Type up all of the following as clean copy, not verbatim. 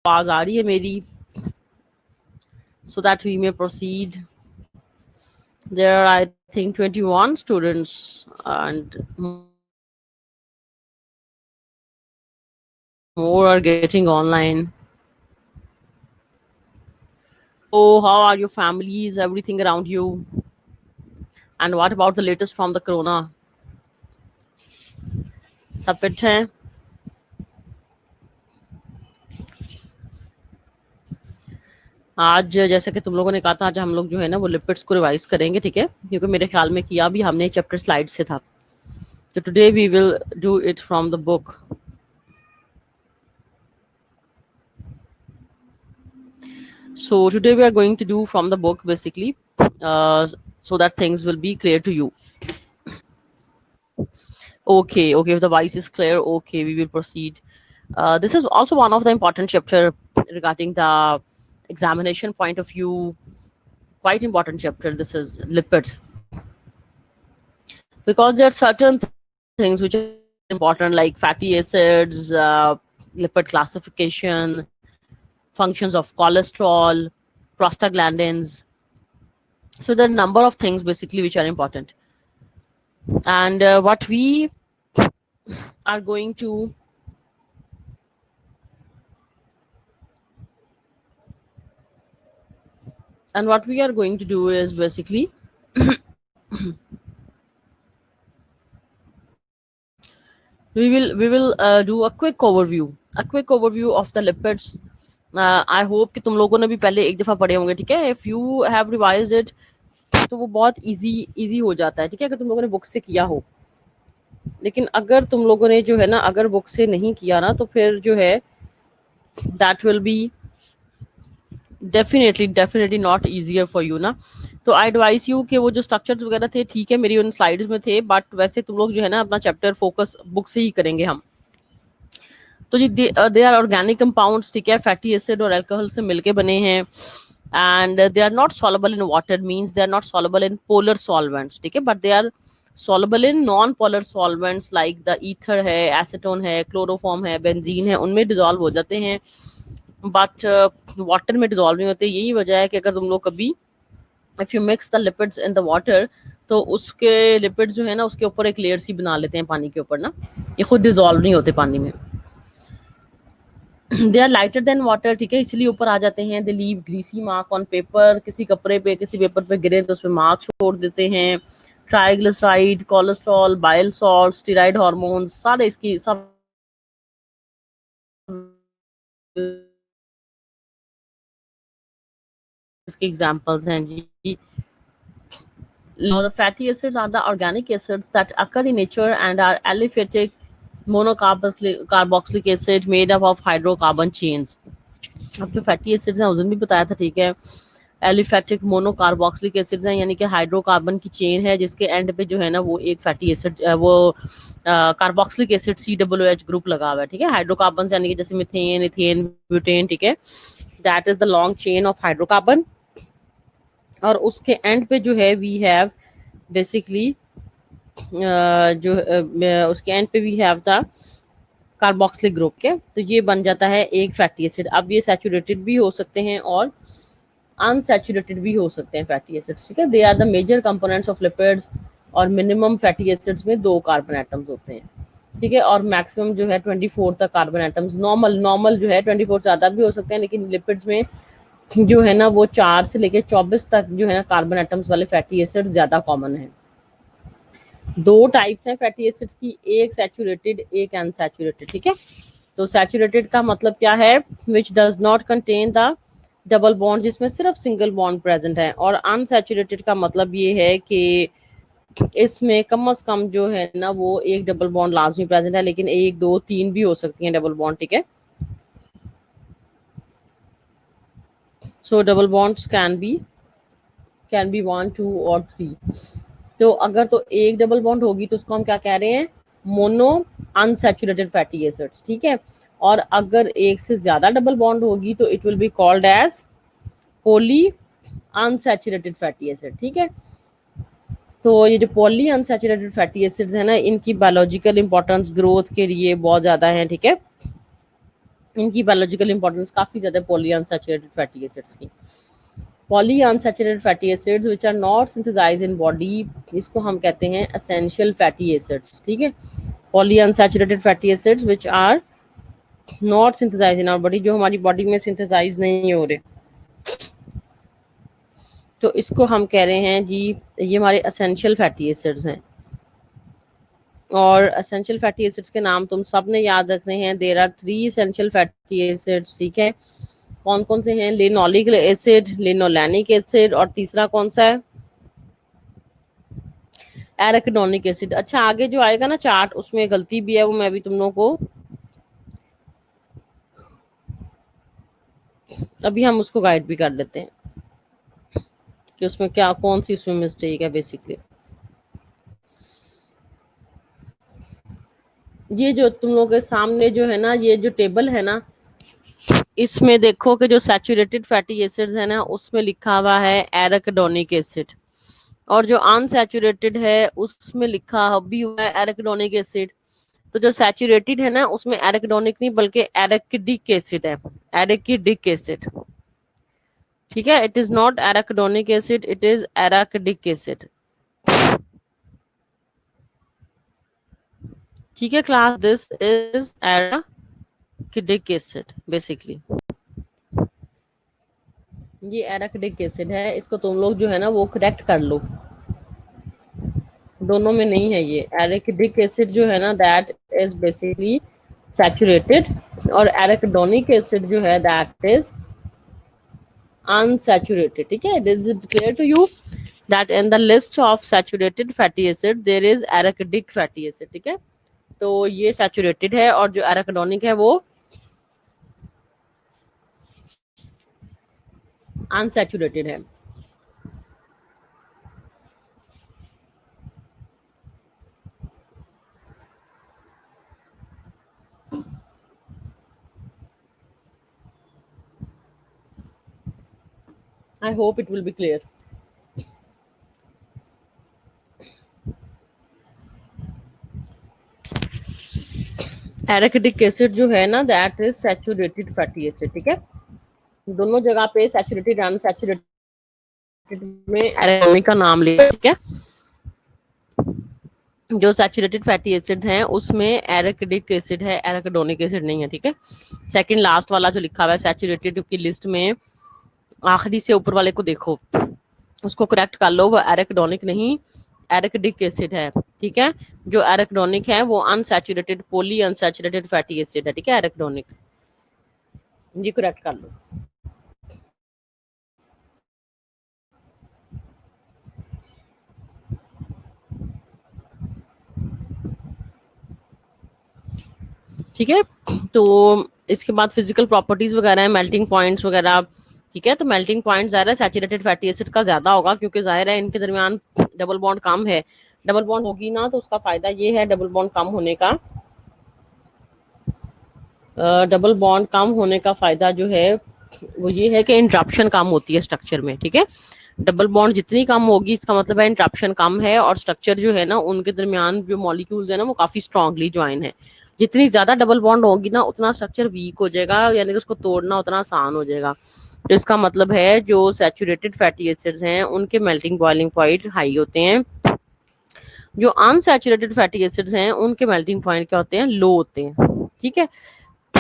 आवाज आ रही है मेरी? So that we may proceed. There are, I think, 21 students and more are getting online. So how are your families, everything around you? And what about the latest from the corona? सब fit हैं? आज जैसे कि तुम लोगों ने कहा था, आज हम लोग जो है ना वो लिपिड्स को रिवाइज करेंगे, ठीक है, क्योंकि मेरे ख्याल में किया भी हमने चैप्टर स्लाइड से था. So today we will do it from the book. So today we are going to do from the book basically, so that things will be clear to you. Okay, if the voice is clear, okay, we will proceed. This is also one of the important chapter regarding the examination point of view. Quite important chapter. This is lipids, because there are certain things which are important, like fatty acids, lipid classification, functions of cholesterol, prostaglandins. So there are a number of things basically which are important, and what we are going to do is basically we will do a quick overview of the lipids. I hope कि तुम लोगों ने भी पहले एक दफा पढ़े होंगे, ठीक है. If you have revised it, तो वो बहुत इजी हो जाता है, ठीक है, अगर तुम लोगों ने बुक से किया हो. लेकिन अगर तुम लोगों ने जो है ना, अगर बुक से नहीं किया ना, तो फिर जो है that will be definitely not easier for you ना. तो आई एडवाइस यू कि वो जो स्ट्रक्चर्स वगैरह थे, ठीक है, मेरी उन स्लाइड्स में थे, बट वैसे तुम लोग जो है ना अपना चैप्टर फोकस बुक से ही करेंगे हम. तो जी दे आर ऑर्गेनिक कंपाउंड्स, ठीक है, फैटी एसिड और अल्कोहल से मिलके बने हैं. And they are not soluble in water, means they are not soluble in polar solvents, ठीक है, but they are soluble in non polar solvents like the ether है, एसीटोन है, क्लोरोफॉर्म है, बेंजीन है, उनमें डिजोल्व हो जाते हैं, बट वाटर में डिजोल्व नहीं होते. यही वजह है कि अगर तुम लोग कभी if you mix the lipids in the water, तो उसके लिपिड्स जो है ना उसके ऊपर एक लेयर सी बना लेते हैं पानी के ऊपर ना, ये खुद डिजोल्व नहीं होते पानी में. They are lighter than water, ठीक है, इसलिए ऊपर आ जाते हैं. They leave greasy mark on paper, किसी कपड़े पे किसी पेपर पे गिरे तो उसमें मार्क छोड़ देते हैं. Triglyceride, cholesterol, bile salt, steroid hormones, सारे इसकी सब इसके एग्जांपल्स हैं जी. Now, the fatty acids are the organic acids that occur in nature and are aliphatic monocarboxylic acid made up of hydrocarbon chains. अब जो फैटी एसिड्स हैं उस दिन भी बताया था, ठीक है, एलिफेटिक मोनोकार्बोक्सिलिक एसिड्स हैं, यानी कि हाइड्रोकार्बन की चेन है जिसके एंड पे जो है ना वो एक फैटी एसिड, वो कार्बोक्सिलिक एसिड COOH ग्रुप लगा हुआ है, ठीक है. हाइड्रोकार्बन यानी कि जैसे मीथेन, इथेन, ब्यूटेन, ठीक है, that is the long chain of hydrocarbon. और उसके एंड पे जो है वी हैव बेसिकली उसके एंड पे we have the carboxylic group के, तो ये बन जाता है एक फैटी एसिड. अब ये सैचुरेटेड भी हो सकते हैं और अनसैचुरेटेड भी हो सकते हैं फैटी एसिड्स, ठीक है. They are the major components of lipids, और मिनिमम फैटी एसिड्स में 2 कार्बन एटम्स होते हैं, ठीक है, और मैक्सिमम जो है 24 तक कार्बन एटम्स. नॉर्मल जो है 24 ज़्यादा भी हो सकते हैं, लेकिन लिपिड्स में जो है ना वो 4 से लेकर 24 तक जो है ना कार्बन एटम्स वाले फैटी एसिड्स ज़्यादा कॉमन है. 2 टाइप्स हैं फैटी एसिड्स की, एक सैचुरेटेड, एक अनसैचुरेटेड, ठीक है. तो सैचुरेटेड का मतलब क्या है, which does not contain the double bond, जिसमें सिर्फ सिंगल बॉन्ड प्रेजेंट है. और अनसैचुरेटेड का मतलब ये है कि इसमें कम से कम जो है ना वो एक डबल बॉन्ड लाजमी प्रेजेंट है, लेकिन 1, 2, 3 भी हो सकती हैं डबल बॉन्ड, ठीक है. सो डबल बॉन्ड्स कैन बी 1, 2 और 3. तो अगर तो एक डबल बॉन्ड होगी तो उसको हम क्या कह रहे हैं, मोनो अनसैचुरेटेड फैटी एसिड्स, ठीक है. और अगर एक से ज्यादा डबल बॉन्ड होगी तो it will be called as poly unsaturated fatty acid, ठीक है. तो ये जो पॉली अनसैचुरेटेड फैटी एसिड्स है ना, इनकी बायोलॉजिकल इंपॉर्टेंस ग्रोथ के लिए बहुत ज्यादा है, ठीक है. इनकी बायोलॉजिकल इंपॉर्टेंस काफी ज्यादा पॉली अनसैचुरेटेड फैटी एसिड्स की। Poly unsaturated fatty acids which are not synthesised in body, इसको हम कहते हैं एसेंशियल फैटी एसिड्स। ठीक है, poly unsaturated fatty acids which are not synthesised in our body, जो हमारी बॉडी में सिंथेसाइज नहीं हो रहे, तो इसको हम कह रहे हैं जी ये हमारे एसेंशियल फैटी एसिड्स हैं। और एसेंशियल फैटी एसिड्स के नाम तुम सब ने याद रखने हैं। There are 3 essential fatty acids. ठीक है, कौन कौन से हैं? लिनोलिक एसिड, लिनोलैनिक एसिड, और तीसरा कौन सा है? Arachidonic acid. अच्छा, आगे जो आएगा ना चार्ट, उसमें गलती भी है, वो मैं भी तुम लोगों को अभी हम उसको गाइड भी कर लेते हैं कि उसमें क्या, कौन सी उसमें मिस्टेक है बेसिकली। ये जो तुम लोगों के सामने जो है ना, ये जो टेबल है ना, इसमें देखो कि जो सैचुरेटेड फैटी एसिड्स है ना, उसमें लिखा हुआ है एराकिडोनिक एसिड, और जो अनसैचुरेटेड है उसमें लिखा भी हुआ है एराकिडोनिक एसिड। तो जो सैचुरेटेड है ना, उसमें एराकिडोनिक नहीं बल्कि एराकिडिक एसिड है, एराकिडिक एसिड। ठीक है, it is not arachidonic acid, it is arachidic acid. ठीक है class, this is arachidic acid basically. ये एराकिडिक एसिड है, इसको तुम लोग जो है ना वो करेक्ट कर लो, दोनों में नहीं है ये। एराकिडिक एसिड जो है ना दैट इज बेसिकली सैचुरेटेड, और एराकिडोनिक एसिड जो है दैट इज unsaturated. ठीक है, is it clear to you that in the list of saturated fatty acid there is arachidic fatty acid? ठीक है, तो ये saturated है, और जो arachidonic है वो unsaturated है। I hope it will be clear. Arachidic acid जो है ना that is saturated fatty acid. ठीक है, दोनों जगह पे सैचुरेटेड अनसैचुरेटेड में एराकिडोनिक का नाम लिया। ठीक है, जो सैचुरेटेड फैटी एसिड हैं उसमें एराकिडिक एसिड है, एराकिडोनिक एसिड नहीं है। ठीक है, सेकंड लास्ट वाला जो लिखा हुआ है सैचुरेटेड की लिस्ट में, आखिरी से ऊपर वाले को देखो, उसको करेक्ट कर लो, वो एराकिडोनिक नहीं एराकिडिक एसिड है। ठीक है, जो एराकिडोनिक है वो unsaturated poly unsaturated fatty acid है। ठीक है, एराकिडोनिक, ये करेक्ट कर लो। ठीक है, तो इसके बाद फिजिकल प्रॉपर्टीज वगैरह है, मेल्टिंग पॉइंट्स वगैरह। ठीक है, तो मेल्टिंग पॉइंट ज़्यादा सैचुरेटेड फैटी एसिड का ज्यादा होगा, क्योंकि जाहिर है इनके दरमियान डबल बॉन्ड कम है। डबल बॉन्ड होगी ना तो उसका फायदा ये है, डबल बॉन्ड कम होने का, डबल बॉन्ड कम होने का फायदा जो है वो ये है कि इंटरप्शन कम होती है स्ट्रक्चर में। ठीक है, डबल बॉन्ड जितनी कम होगी इसका मतलब है इंटरप्शन कम है, और स्ट्रक्चर जो है ना उनके दरमियान जो मॉलिक्यूल्स है ना वो काफी स्ट्रांगली ज्वाइन है। जितनी ज्यादा डबल बॉन्ड होगी ना उतना स्ट्रक्चर वीक हो जाएगा, यानी कि उसको तोड़ना उतना आसान हो जाएगा। तो इसका मतलब है जो सैचुरेटेड फैटी एसिड्स हैं उनके मेल्टिंग बॉइलिंग पॉइंट हाई होते हैं, जो अनसैचुरेटेड फैटी एसिड्स हैं उनके मेल्टिंग पॉइंट क्या होते हैं, लो होते हैं। ठीक है,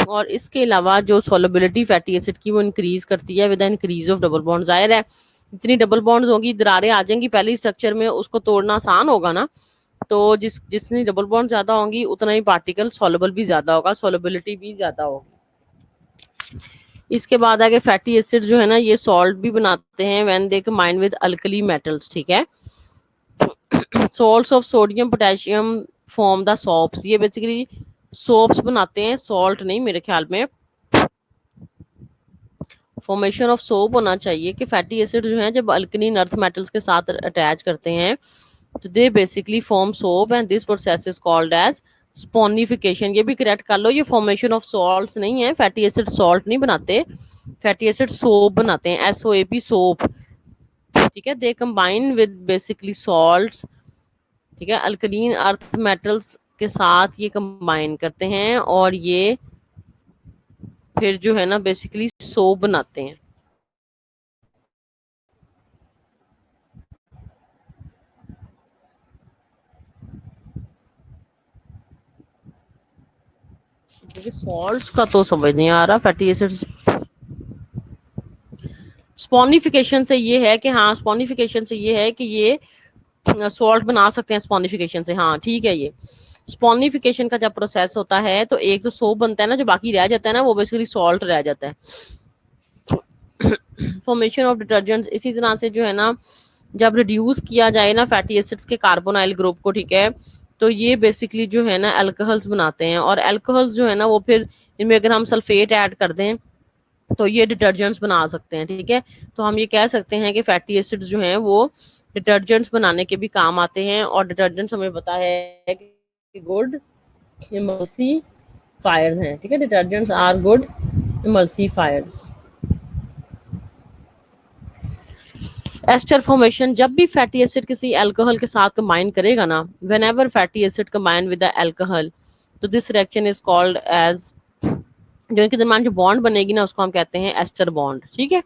और इसके अलावा जो सोलबिलिटी फैटी एसिड की वो इंक्रीज करती है with increase of double bond. जाहिर है इतनी डबल बॉन्ड्स होंगी, दरारें आ जाएंगी पहली स्ट्रक्चर में, उसको तोड़ना आसान होगा ना, तो जितनी डबल बॉन्ड ज्यादा होंगी उतना ही पार्टिकल सोलबल भी ज्यादा होगा, सोलबिलिटी भी ज्यादा होगी। इसके बाद आगे फैटी एसिड जो है ना ये सॉल्ट भी बनाते हैं when they combine with alkali metals. ठीक है, salts of sodium potassium form the soaps, ये बेसिकली सोप्स बनाते हैं, सॉल्ट नहीं मेरे ख्याल में। फॉर्मेशन ऑफ सोप होना चाहिए कि फैटी एसिड जो है जब अल्कलीन अर्थ मेटल्स के साथ अटैच करते हैं तो they basically form soap, and this process is called as saponification. ये भी करेक्ट कर लो, ये फॉर्मेशन ऑफ सॉल्ट्स नहीं है, फैटी एसिड सॉल्ट नहीं बनाते, फैटी एसिड सोप बनाते हैं, SOAP सोप। ठीक है, they combine with basically salts. ठीक है, अल्कलीन अर्थ मेटल्स के साथ ये कंबाइन करते हैं और ये फिर जो है ना बेसिकली सोप बनाते हैं। क्योंकि सॉल्ट्स का तो समझ नहीं आ रहा। फैटी एसिड्स स्पॉनिफिकेशन से ये है कि हाँ, स्पॉनिफिकेशन से ये है कि ये सॉल्ट बना सकते हैं स्पॉनिफिकेशन से। हाँ ठीक है। ये स्पॉनिफिकेशन का जब प्रोसेस होता है तो एक तो सोप बनता है ना, जो बाकी रह जाता है ना वो बेसिकली सॉल्ट रह जाता है। फॉर्मेशन ऑफ डिटर्जेंट्स इसी तरह से जो है ना, जब रिड्यूस किया जाए ना फैटी एसिड्स के कार्बोनाइल ग्रुप को, ठीक है, तो ये बेसिकली जो है ना अल्कोहल्स बनाते हैं। और अल्कोहल्स जो है ना वो फिर इनमें अगर हम सल्फेट ऐड कर दें तो ये डिटर्जेंट्स बना सकते हैं। ठीक है, तो हम ये कह सकते हैं कि फैटी एसिड्स जो हैं वो डिटर्जेंट्स बनाने के भी काम आते हैं। और डिटर्जेंट्स हमें पता है कि गुड इमल्सिफायर्स हैं। ठीक है, detergents are good emulsifiers. Ester formation, जब भी फैटी एसिड किसी अल्कोहल के साथ कंबाइन करेगा ना, whenever fatty acid combine with the alcohol, तो this reaction is called as, जो इनके दरमियान जो बॉन्ड बनेगी ना उसको हम कहते हैं एस्टर बॉन्ड। ठीक है,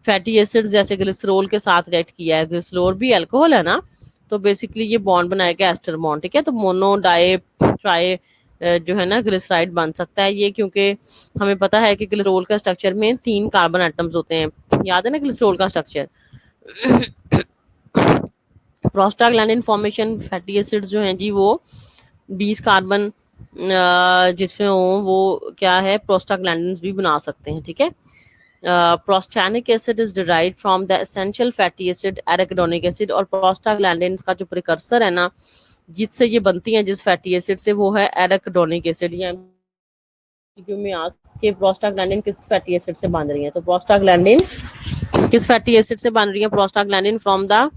फैटी एसिड्स जैसे ग्लिसरॉल के साथ रिएक्ट किया है, ग्लिसरॉल भी अल्कोहल है ना, तो बेसिकली ये बॉन्ड बनाएगा एस्टर बॉन्ड। ठीक है, तो मोनो डाई ट्राई जो है ना ग्लिसराइड बन सकता है ये, क्योंकि हमें पता है कि ग्लिसरॉल का स्ट्रक्चर में 3 कार्बन एटम्स होते हैं। याद है ना ग्लिसरॉल का structure. Prostaglandin formation fatty acids जो हैं जी वो 20 कार्बन जिसमें हो वो क्या है, प्रोस्टाग्लैंडिन्स भी बना सकते हैं। ठीक है, prostanoic acid is derived from the essential fatty acid arachidonic acid. और प्रोस्टाग्लैंडिन्स का जो प्रिकर्सर है ना जिससे ये बनती हैं जिस फैटी एसिड से, वो है एराकिडोनिक एसिड। या में आज के प्रोस्टाग्लैंडिन किस फैटी एसिड से बन रही है, तो प्रोस्टाग्लैंडिन किस फैटी एसिड से बन रही है, prostaglandin from the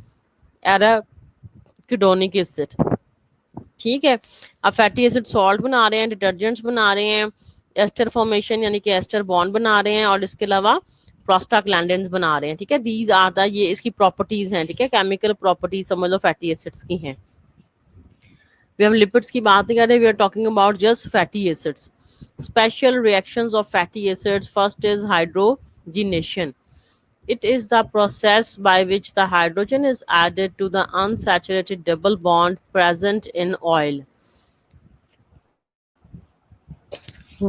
arachidonic acid. ठीक है, अब फैटी एसिड सॉल्ट बना रहे हैं, डिटर्जेंट्स बना रहे हैं, एस्टर फॉर्मेशन यानी कि एस्टर बॉन्ड बना रहे हैं, और इसके अलावा प्रोस्टाग्लैंडिन्स बना रहे हैं। ठीक है, दीज आर द, ये इसकी प्रॉपर्टीज हैं। ठीक है, केमिकल प्रॉपर्टीज समझ लो फैटी एसिड्स की हैं। वी हम लिपिड्स की बात नहीं कर रहे, we are talking about just fatty acids. Special reactions of fatty acids, first is hydrogenation. It is the process by which the hydrogen is added to the unsaturated double bond present in oil.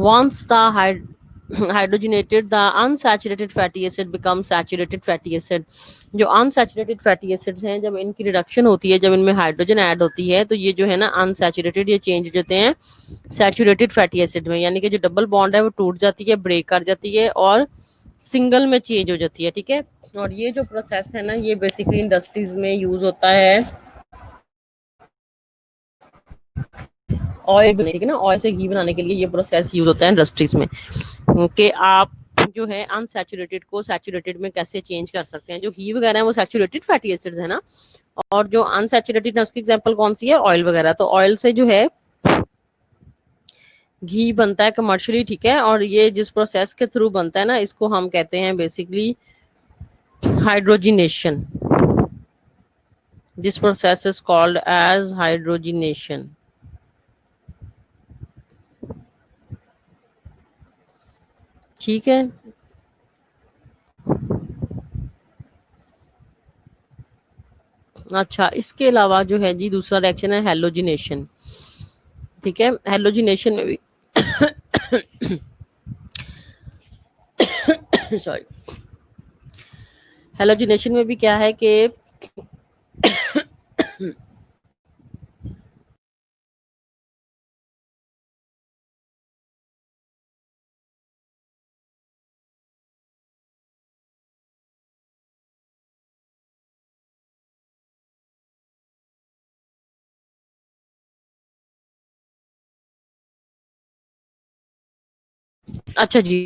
Once the hydrogenated, the unsaturated fatty acid becomes saturated fatty acid. जो unsaturated fatty acids हैं, जब इनकी reduction होती है, जब इनमें hydrogen add होती है, तो ये जो है ना unsaturated ये चेंज हो जाते हैं सैचुरेटेड फैटी एसिड में। यानी कि जो डबल बॉन्ड है वो टूट जाती है, ब्रेक कर जाती है और सिंगल में चेंज हो जाती है। ठीक है, और ये जो प्रोसेस है ना ये बेसिकली इंडस्ट्रीज में यूज होता है ऑयल बनाने, ठीक है ना, ऑयल से घी बनाने के लिए ये प्रोसेस यूज होता है इंडस्ट्रीज में। कि आप जो है अनसैचुरेटेड को सैचुरेटेड में कैसे चेंज कर सकते हैं। जो घी वगैरह है वो सैचुरेटेड फैटी एसिड्स है ना, और जो अनसैचुरेटेड है उसकी एग्जांपल कौन सी है, ऑयल वगैरह। तो ऑयल से जो है घी बनता है कमर्शियली। ठीक है, और ये जिस प्रोसेस के थ्रू बनता है ना इसको हम कहते हैं basically hydrogenation. This process is called as hydrogenation. ठीक है, अच्छा इसके अलावा जो है जी दूसरा रिएक्शन है हेलोजिनेशन। ठीक है, हेलोजिनेशन में भी सॉरी, हेलोजिनेशन में भी क्या है कि अच्छा जी,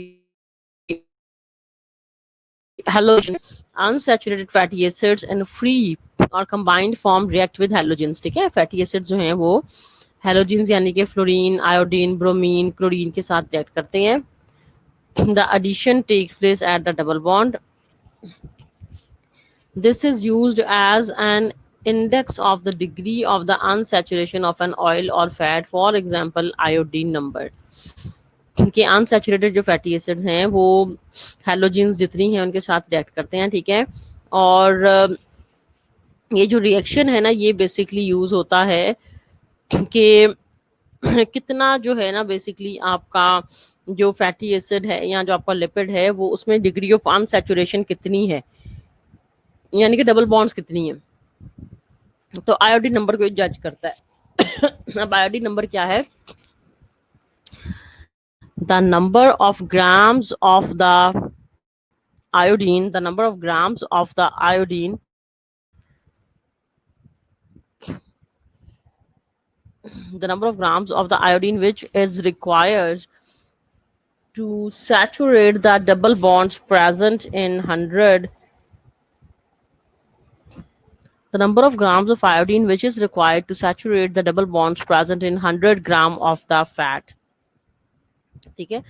halogen unsaturated fatty acids and free और combined form react with halogens। ठीक है, फैटी एसिड जो हैं वो हेलोजेंस यानी कि फ्लोरीन, आयोडीन, ब्रोमीन, क्लोरीन के साथ रिएक्ट करते हैं। The addition takes place at the double bond. This is used as an index of the degree of the unsaturation of an oil or fat, for example iodine number. कि unsaturated जो fatty acids हैं वो halogens जितनी हैं उनके साथ react करते हैं, ठीक है। और ये जो रिएक्शन है ना, ये बेसिकली यूज होता है कि कितना जो है ना बेसिकली आपका जो फैटी एसिड है या जो आपका लिपिड है वो उसमें डिग्री ऑफ अनसैचुरेशन कितनी है, यानी कि डबल बॉन्ड्स कितनी है। तो आयोडीन नंबर को जज करता है। अब आयोडीन नंबर क्या है? The number of grams of the iodine, the number of grams of the iodine, the number of grams of the iodine which is required to saturate the double bonds present in 100, the number of grams of iodine which is required to saturate the double bonds present in 100 gram of the fat, ठीक है,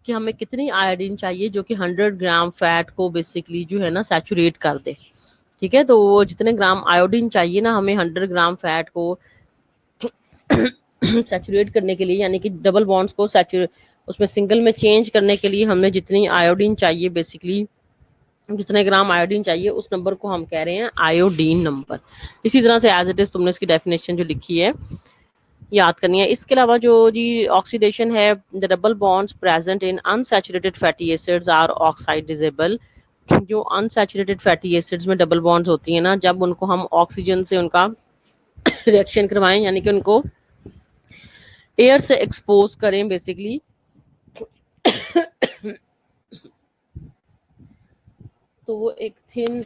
कि हमें कितनी iodine चाहिए जो कि 100 ग्राम fat को basically जो है ना सैचुरेट कर दे, ठीक है। तो वो जितने ग्राम आयोडीन चाहिए ना हमें 100 ग्राम फैट को सैचुरेट करने के लिए, यानी कि डबल बॉन्ड्स को सैचुरेट उसमें सिंगल में चेंज करने के लिए हमें जितनी आयोडीन चाहिए, बेसिकली जितने ग्राम आयोडीन चाहिए उस नंबर को हम कह रहे हैं आयोडीन नंबर। इसी तरह से एज इट इज तुमने इसकी डेफिनेशन जो लिखी है याद करनी है। इसके अलावा जो जी ऑक्सीडेशन है, the double bonds present in unsaturated fatty acids are oxidisable. जो अनसैचुरेटेड फैटी एसिड्स में डबल बॉन्ड्स होती है ना, जब उनको हम ऑक्सीजन से उनका रिएक्शन करवाएं, यानी कि उनको एयर से एक्सपोज करें बेसिकली, तो वो एक thin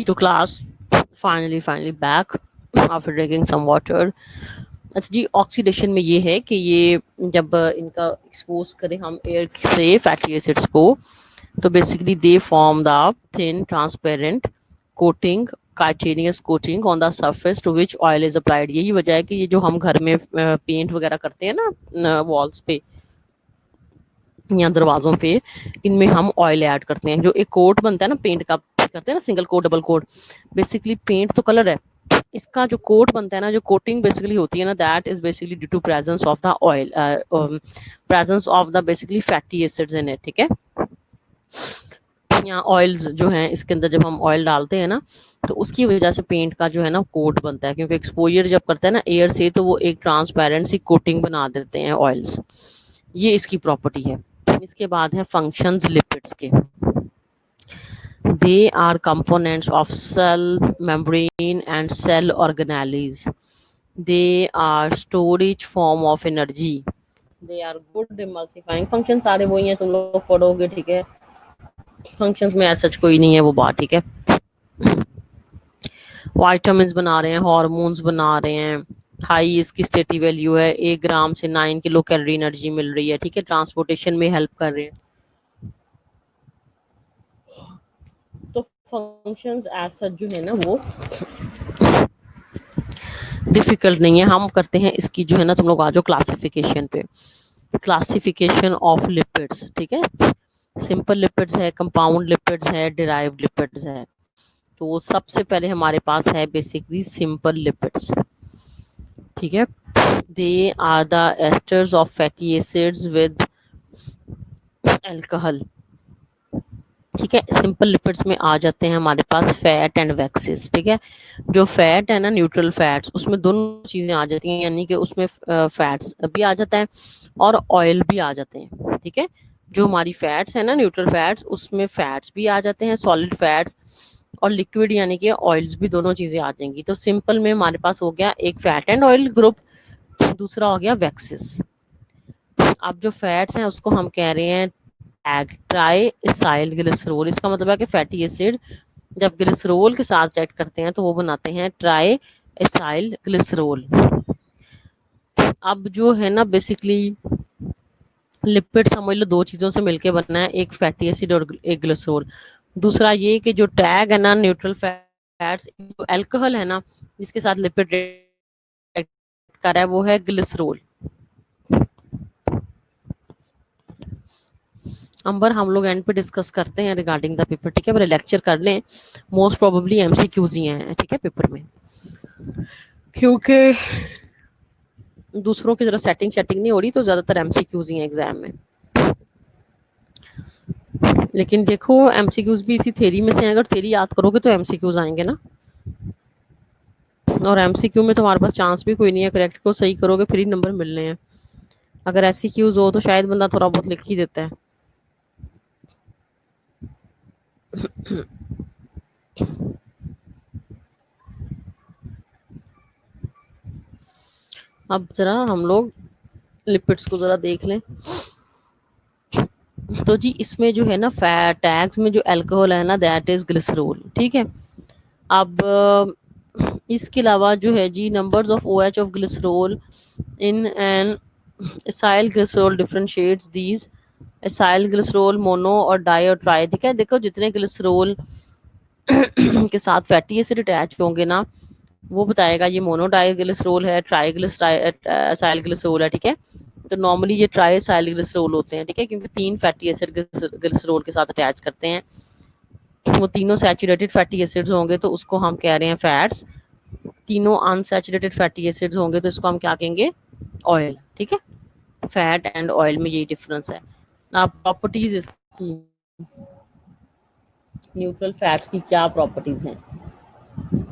to class, finally back after drinking some water। अच्छा जी, ऑक्सीडेशन में ये है कि ये जब इनका एक्सपोज करें हम एयर से फैटी एसिड्स को, तो basically they form the thin transparent coating, continuous coating on the surface to which oil is applied. यही वजह है कि ये जो हम घर में पेंट वगैरह करते हैं ना वॉल्स पे या दरवाजों पे, इनमें हम ऑयल ऐड करते हैं। जो एक कोट बनता है ना पेंट का, करते हैं ना single coat double coat, basically paint तो कलर है, इसका जो कोट बनता है ना, जो कोटिंग बेसिकली होती है ना, that is basically due to presence of the oil, presence of the basically fatty acids in it, ठीक है। यहाँ ऑयल्स जो हैं इसके अंदर, जब हम ऑयल डालते हैं ना, तो उसकी वजह से पेंट का जो है ना कोट बनता है, क्योंकि एक्सपोजर जब करता है ना एयर से, तो वो एक ट्रांसपेरेंट सी कोटिंग बना देते हैं ऑयल्स। ये इसकी प्रॉपर्टी है। इसके बाद है फंक्शंस लिपिड्स के। They are components of cell membrane and cell organelles. They are storage form of energy. They are good emulsifying. Function सारे वही हैं, तुम लोग पढ़ोगे, ठीक है। फंक्शंस में ऐसा कोई नहीं है वो बात, ठीक है। वाइटामिन बना रहे हैं, हॉर्मोन्स बना रहे हैं। हाई इसकी स्टेटी वैल्यू है, 1 ग्राम से 9 किलो कैलोरी एनर्जी मिल रही है, ठीक है। ट्रांसपोर्टेशन में हेल्प कर रहे हैं। तो फंक्शंस एज सच जो है ना वो डिफिकल्ट नहीं है। हम करते हैं इसकी जो है ना, तुम लोग आ जाओ क्लासिफिकेशन पे। क्लासिफिकेशन ऑफ लिपिड्स, ठीक है। सिंपल लिपिड्स है, कंपाउंड लिपिड्स है, डिराइव्ड लिपिड्स है। तो सबसे पहले हमारे पास है बेसिकली सिंपल लिपिड्स, ठीक है। They are the esters of fatty acids with alcohol, ठीक है। सिंपल लिपिड्स में आ जाते हैं हमारे पास फैट एंड वैक्सेस, ठीक है। जो फैट है ना, न्यूट्रल फैट्स, उसमें दोनों चीजें आ जाती हैं, यानी कि उसमें फैट्स भी आ जाता है और ऑयल भी आ जाते हैं, ठीक है। जो हमारी फैट्स है ना, न्यूट्रल फैट्स, उसमें फैट्स भी आ जाते हैं, सॉलिड फैट्स, और लिक्विड यानी कि ऑयल्स भी, दोनों चीजें आ जाएंगी। तो सिंपल में हमारे पास हो गया एक फैट एंड ऑयल ग्रुप, दूसरा हो गया वैक्सेस। अब जो फैट्स हैं उसको हम कह रहे हैं ट्राई इसाइल ग्लिसरॉल। इसका मतलब है कि फैटी एसिड जब ग्लिसरॉल के साथ रिएक्ट करते हैं तो वो बनाते हैं ट्राई इसाइल ग्लिसरॉल। अब जो है ना बेसिकली लिपिड समझ लो 2 चीजों से मिलके बनना है, एक फैटी एसिड और एक ग्लिसरॉल। दूसरा ये कि जो टैग है ना न्यूट्रल फैट्स, जो अल्कोहल है ना जिसके साथ लिपिड रिएक्ट कर रहा है, वो है ग्लिसरॉल। अंबर हम लोग एंड पे डिस्कस करते हैं रिगार्डिंग द पेपर, ठीक है। पहले लेक्चर कर लें, मोस्ट प्रोबेबली एमसीक्यूज ही हैं, ठीक है, पेपर में, क्योंकि दूसरों की जरा सेटिंग नहीं हो रही, तो ज्यादातर एमसीक्यूज ही हैं एग्जाम में। लेकिन देखो एमसीक्यूज भी इसी थ्योरी में से हैं, अगर थ्योरी याद करोगे तो एमसीक्यूज आएंगे ना। और एमसीक्यू में तुम्हारे पास चांस भी कोई नहीं है, करेक्ट को सही करोगे फिर ही नंबर मिलने हैं। अगर ऐसी क्यूज हो तो शायद बंदा थोड़ा बहुत लिख ही देता है। अब जरा हम लोग लिपिड्स को जरा देख लें। तो जी इसमें जो है ना फैट टैग्स में जो अल्कोहल है ना, दैट इज ग्लिसरॉल, ठीक है। अब इसके अलावा जो है जी numbers of OH of glycerol in an acyl glycerol differentiates these acyl glycerol mono और डाई और ट्राई, ठीक है। देखो जितने ग्लिसरॉल के साथ फैटी एसिड अटैच होंगे ना, वो बताएगा ये मोनोडाइग्लिसरॉल है, ट्राइग्लिसराइल ग्लिसरॉल है, ठीक है। तो नॉर्मली ये ट्राइसाइल ग्लिसरॉल होते हैं, ठीक है, क्योंकि 3 फैटी एसिड ग्लिसरॉल के साथ अटैच करते हैं। वो तीनों सैचुरेटेड फैटी एसिड्स होंगे तो उसको हम कह रहे हैं फैट्स। तीनों अनसैचुरेटेड फैटी एसिड्स होंगे तो इसको हम क्या कहेंगे, ऑयल, ठीक है। फैट एंड ऑयल में यही डिफरेंस है। अब प्रॉपर्टीज इसकी, न्यूट्रल फैट्स की क्या प्रॉपर्टीज हैं।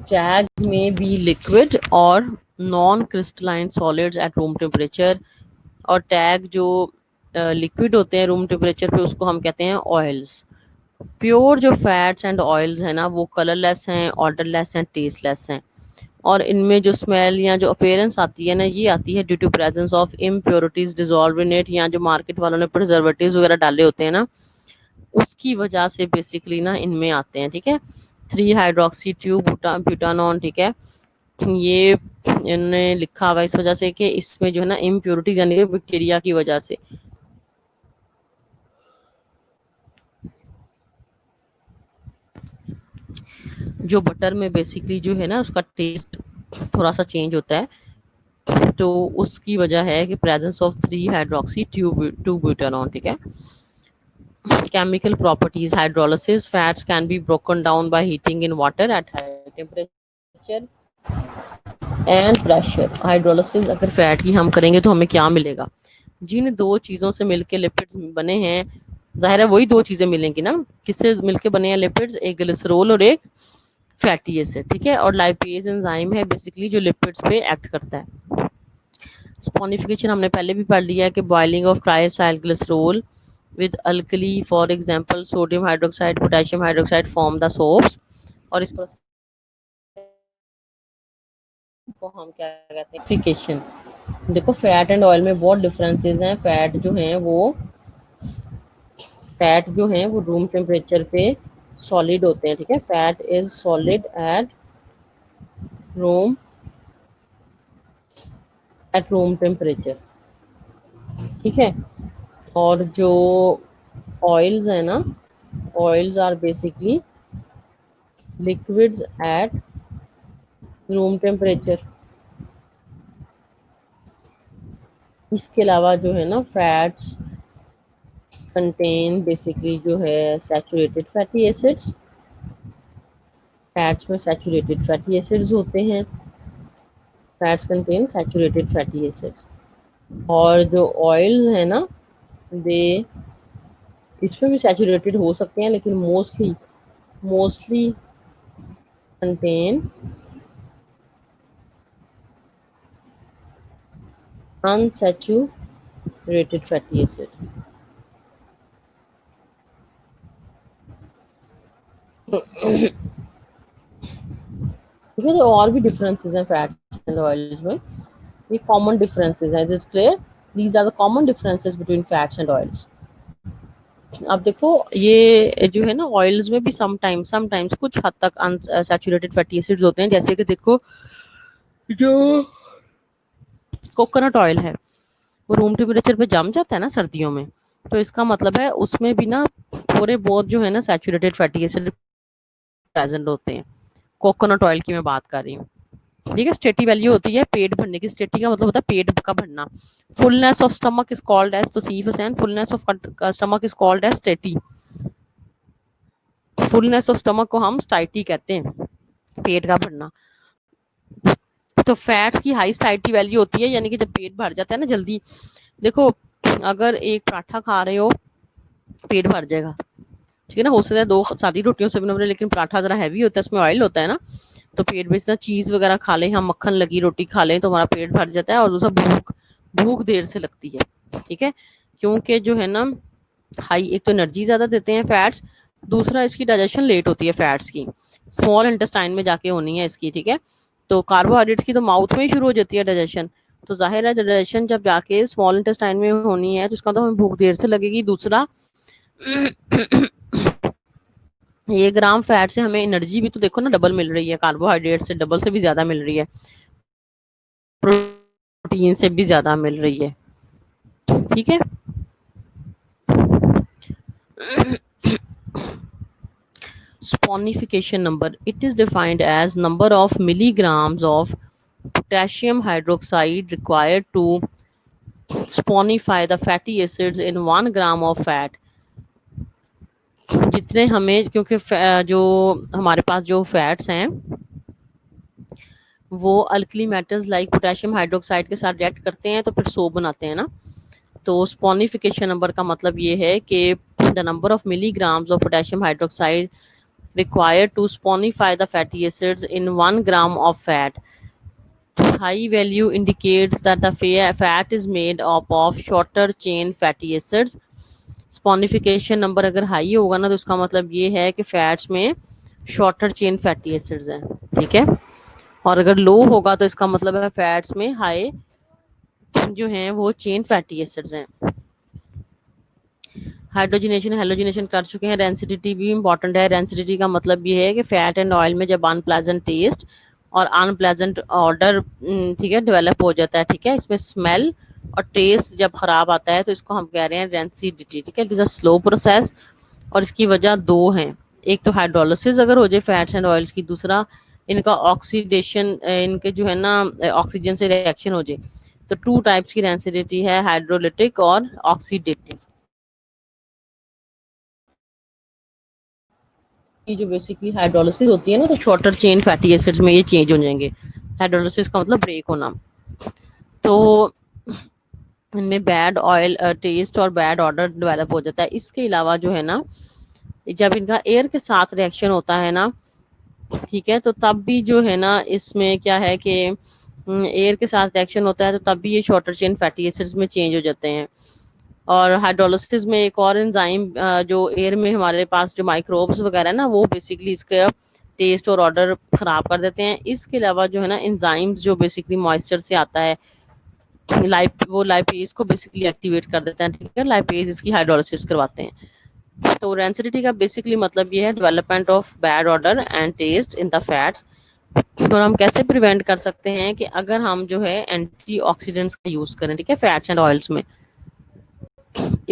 टैग में बी लिक्विड और non crystalline solids eight room temperature, और टैग जो लिक्विड होते हैं रूम टेम्परेचर पे उसको हम कहते हैं ऑयल्स। प्योर जो फैट्स एंड ऑयल्स हैं ना वो कलरलेस हैं, ऑर्डरलेस हैं, टेस्टलेस हैं, और इनमें जो स्मेल या जो अपीयरेंस आती है ना, ये आती है due to presence of impurities dissolve in it, या जो मार्केट वालों ने प्रिजर्वेटिव्स वगैरह डाले होते हैं ना, उसकी वजह से बेसिकली ना इनमें आते हैं, ठीक है। 3 हाइड्रोक्सी ट्यूब ब्यूटानॉन, ठीक है। ये इन्होंने लिखा हुआ इस वजह से कि इसमें जो है ना इम्प्योरिटीज यानी कि बैक्टीरिया की वजह से। जो बटर में बेसिकली जो है ना उसका टेस्ट थोड़ा सा चेंज होता है, तो उसकी वजह है कि प्रेजेंस ऑफ 3 हाइड्रोक्सी ट्यूब ब्यूटानॉन, ठीक है। Chemical properties, hydrolysis, fats can be broken down by heating in water at high temperature. And pressure. Hydrolysis अगर फैट की हम करेंगे तो हमें क्या मिलेगा? जिन दो चीज़ों से मिलके लिपिड्स बने हैं, जाहिर है वही दो चीज़ें मिलेंगी ना। किससे मिलके बने हैं लिपिड्स? एक ग्लिसरॉल और एक फैटी एसिड, ठीक है। और लाइपेज एंजाइम है बेसिकली जो लिपिड्स पे एक्ट करता है। स्पॉनिफिकेशन हमने पहले भी पढ़ लिया है कि boiling of triacyl glycerol with alkali, for example sodium hydroxide, potassium hydroxide form the soaps. और इस प्रोसेस को हम क्या कहते हैं? फिकेशन। देखो फैट एंड ऑयल में बहुत डिफरेंसेस हैं। फैट जो है वो रूम टेम्परेचर पे सॉलिड होते हैं, ठीक है। Fat is solid room at room temperature, ठीक है। और जो ऑयल्स है ना, oils are basically liquids at room temperature. इसके अलावा जो है ना फैट्स कंटेन बेसिकली जो है सैचुरेटेड फैटी एसिड्स। फैट्स में सैचुरेटेड फैटी एसिड्स होते हैं। Fats contain saturated fatty acids. और जो ऑयल्स है ना, दे इसमें भी सैचुरेटेड हो सकते हैं लेकिन mostly contain unsaturated fatty acid. ठीक है। तो और भी डिफरेंसेस हैं फैट एंड ऑयल्स में। ये कॉमन डिफरेंसेस हैं। Is it clear? These are the common differences between fats and oils. अब देखो ये जो है ना ऑयल्स में भी समटाइम्स कुछ हद तक अनसैचुरेटेड फैटी एसिड्स होते हैं। जैसे कि देखो जो कोकोनट ऑयल है वो रूम टेम्परेचर पे जम जाता है ना सर्दियों में, तो इसका मतलब है उसमें भी ना थोड़े बहुत जो है ना सैचुरेटेड फैटी एसिड प्रेजेंट होते हैं। कोकोनट ऑयल की मैं बात कर रही हूँ, ठीक है। स्टेटी वैल्यू होती है पेट भरने की। स्टेटी का मतलब होता है पेट का भरना। Fullness of stomach is called as, तो see Hussain, fullness of stomach is called as satiety. Fullness of stomach को हम स्टाइटी कहते हैं, पेट का भरना। तो फैट्स की हाई स्टाइटी वैल्यू होती है, यानी कि जब पेट भर जाता है ना जल्दी। देखो अगर एक पराठा खा रहे हो पेट भर जाएगा, ठीक है ना। हो सकता है दो सादी रोटियों से बना, लेकिन पराठा जरा हैवी होता है, इसमें ऑयल होता है ना, तो पेट में इतना चीज वगैरह खा लें, हम मक्खन लगी रोटी खा लें तो हमारा पेट भर जाता है। और दूसरा भूख भूख देर से लगती है, ठीक है। क्योंकि जो है ना हाई, एक तो एनर्जी ज्यादा देते हैं फैट्स, दूसरा इसकी डाइजेशन लेट होती है फैट्स की, स्मॉल इंटेस्टाइन में जाके होनी है इसकी, ठीक है। तो कार्बोहाइड्रेट्स की तो माउथ में ही शुरू हो जाती है डाइजेशन, तो जाहिर है डाइजेशन जब जाके स्मॉल इंटेस्टाइन में होनी है तो इसका तो हमें भूख देर से लगेगी। दूसरा ये ग्राम फैट से हमें एनर्जी भी तो देखो ना डबल मिल रही है, कार्बोहाइड्रेट से डबल से भी ज्यादा मिल रही है, प्रोटीन से भी ज्यादा मिल रही है, ठीक है। Sponification number, it is defined as number of milligrams of potassium hydroxide required to sponify the fatty acids in 1 gram of fat। जितने हमें, क्योंकि जो हमारे पास जो फैट्स हैं वो alkali metals like potassium hydroxide के साथ रिएक्ट करते हैं तो फिर सोप बनाते हैं ना। तो स्पॉनिफिकेशन नंबर का मतलब ये है कि the number of milligrams of potassium hydroxide required to sponify the fatty acids in 1 gram of fat. High value indicates that the fat is made up of shorter chain fatty acids. Saponification number अगर high होगा ना तो उसका मतलब ये है कि fats में शॉर्टर चेन फैटी एसिड्स हैं, ठीक है। और अगर लो होगा तो इसका मतलब है फैट्स में हाई जो हैं वो चेन फैटी एसिड्स हैं। हाइड्रोजनेशन हेलोजनेशन कर चुके हैं। रेंसिडिटी भी इंपॉर्टेंट है। रेंसिडिटी का मतलब ये है कि फैट एंड ऑयल में जब अनप्लेजेंट टेस्ट और अनप्लेजेंट ऑर्डर, ठीक है, डेवलप हो जाता है, ठीक है। इसमें स्मेल और टेस्ट जब खराब आता है तो इसको हम कह रहे हैं रेंसिडिटी, ठीक है। It is a slow process और इसकी वजह दो हैं। एक तो हाइड्रोलिसिस अगर हो जाए फैट्स एंड ऑयल्स की, दूसरा इनका ऑक्सीडेशन, इनके जो है ना ऑक्सीजन से रिएक्शन हो जाए। तो टू टाइप्स की रेंसिडिटी है, हाइड्रोलिटिक और ऑक्सीडेटिव। की जो बेसिकली हाइड्रोलिसिस होती है ना, तो शॉर्टर चेन फैटी एसिड्स में ये चेंज हो जाएंगे। हाइड्रोलिसिस का मतलब ब्रेक होना। तो इनमें बैड ऑयल टेस्ट और बैड ऑर्डर डेवलप हो जाता है। इसके अलावा जो है ना, जब इनका एयर के साथ रिएक्शन होता है ना, ठीक है, तो तब भी जो है ना, इसमें क्या है कि एयर के साथ रिएक्शन होता है, तो तब भी ये शॉर्टर चेन फैटी एसिड्स में चेंज हो जाते हैं। और हाइड्रोलिसिस में एक और एंजाइम जो एयर में हमारे पास जो माइक्रोब्स वगैरह है ना, वो बेसिकली इसका टेस्ट और ऑर्डर खराब कर देते हैं। इसके अलावा जो है ना, एंजाइम्स जो बेसिकली मॉइस्चर से आता है, वो लाइपेज को बेसिकली एक्टिवेट कर देते हैं, ठीक है, लाइपेज इसकी हाइड्रोलिसिस करवाते हैं। तो रेंसिडिटी का बेसिकली मतलब ये है development of bad odour and taste in the fats. और हम कैसे प्रिवेंट कर सकते हैं कि अगर हम जो है एंटीऑक्सीडेंट्स का यूज करें, ठीक है, फैट्स एंड ऑयल्स में।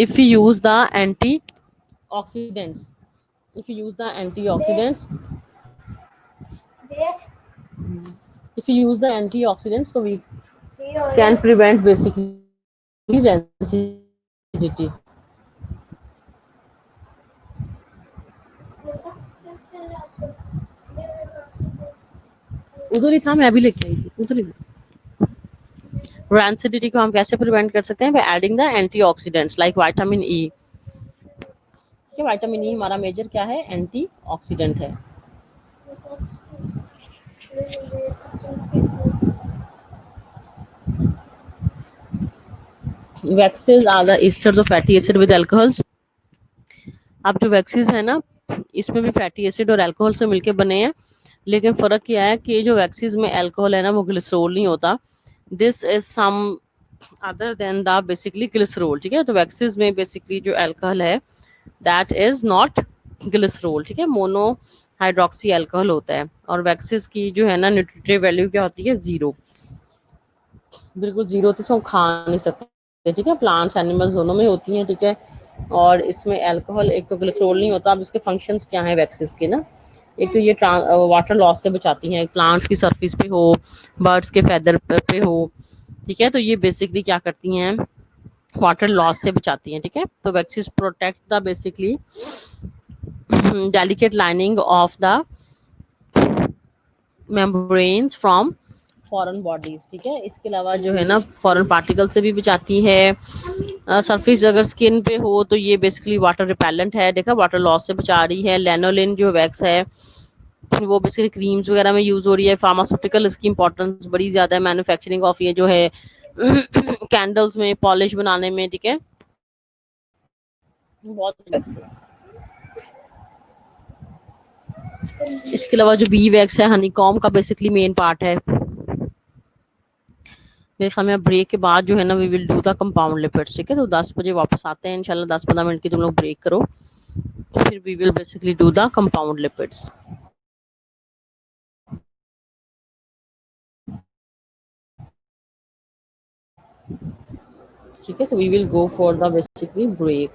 if we use the antioxidants if we use the antioxidants if we use the antioxidants, so we can prevent basically rancidity. उधर ही था, मैं अभी लेके आई थी उधर ही। रैंसिडिटी को हम कैसे प्रिवेंट कर सकते हैं? By adding the antioxidants like vitamin E. ठीक है, विटामिन ई हमारा मेजर क्या है? एंटीऑक्सीडेंट है। Waxes are the esters of fatty acid with alcohols. अब जो वैक्सीज है ना, इसमें भी फैटी एसिड और अल्कोहल से मिलके बने हैं, लेकिन फर्क क्या है कि जो वैक्सीज में अल्कोहल है ना, वो ग्लिसरॉल नहीं होता। This is some other than the basically glycerol. ठीक है, तो वैक्सीज में बेसिकली जो अल्कोहल है, दैट इज नॉट ग्लिसरॉल। ठीक है, मोनो हाइड्रोक्सी अल्कोहल होता है। और वैक्सीज की जो है ना, न्यूट्रिटिव वैल्यू क्या होती है? जीरो, बिल्कुल जीरो, तो इसको हम खा नहीं सकते। ठीक है, प्लांट्स एनिमल्स दोनों में होती हैं। ठीक है, और इसमें अल्कोहल, एक तो ग्लिसरॉल नहीं होता। अब इसके फंक्शंस क्या हैं वैक्सीज के ना? एक तो ये वाटर लॉस से बचाती हैं, प्लांट्स की सरफेस पे हो, बर्ड्स के फेदर पे हो। ठीक है, तो ये बेसिकली क्या करती हैं? वाटर लॉस से बचाती हैं। ठीक है, तो waxes protect the basically delicate lining of the membranes from foreign bodies. ठीक है, इसके अलावा जो है ना, फॉरेन पार्टिकल से भी बचाती है। सरफेस अगर स्किन पे हो तो ये बेसिकली वाटर रिपेलेंट है। देखा, वाटर लॉस से बचा रही है। लेनोलिन जो वैक्स है, वो बेसिकली क्रीम्स वगैरह में यूज हो रही है। फार्मास्यूटिकल इसकी इंपॉर्टेंस बड़ी ज्यादा है, मैन्युफैक्चरिंग ऑफ ये जो है कैंडल्स में, पॉलिश बनाने में। ठीक है, बहुत वैक्सेस। इसके अलावा जो बी वैक्स है, हनीकॉम का बेसिकली मेन पार्ट है। मेरे ख्याल में ब्रेक के बाद जो है ना, we will do the compound lipids. ठीक है, तो 10 बजे वापस आते हैं इंशाल्लाह। 10-15 मिनट की तुम लोग ब्रेक करो, फिर we will basically do the compound lipids. ठीक है, तो we will go for the basically break.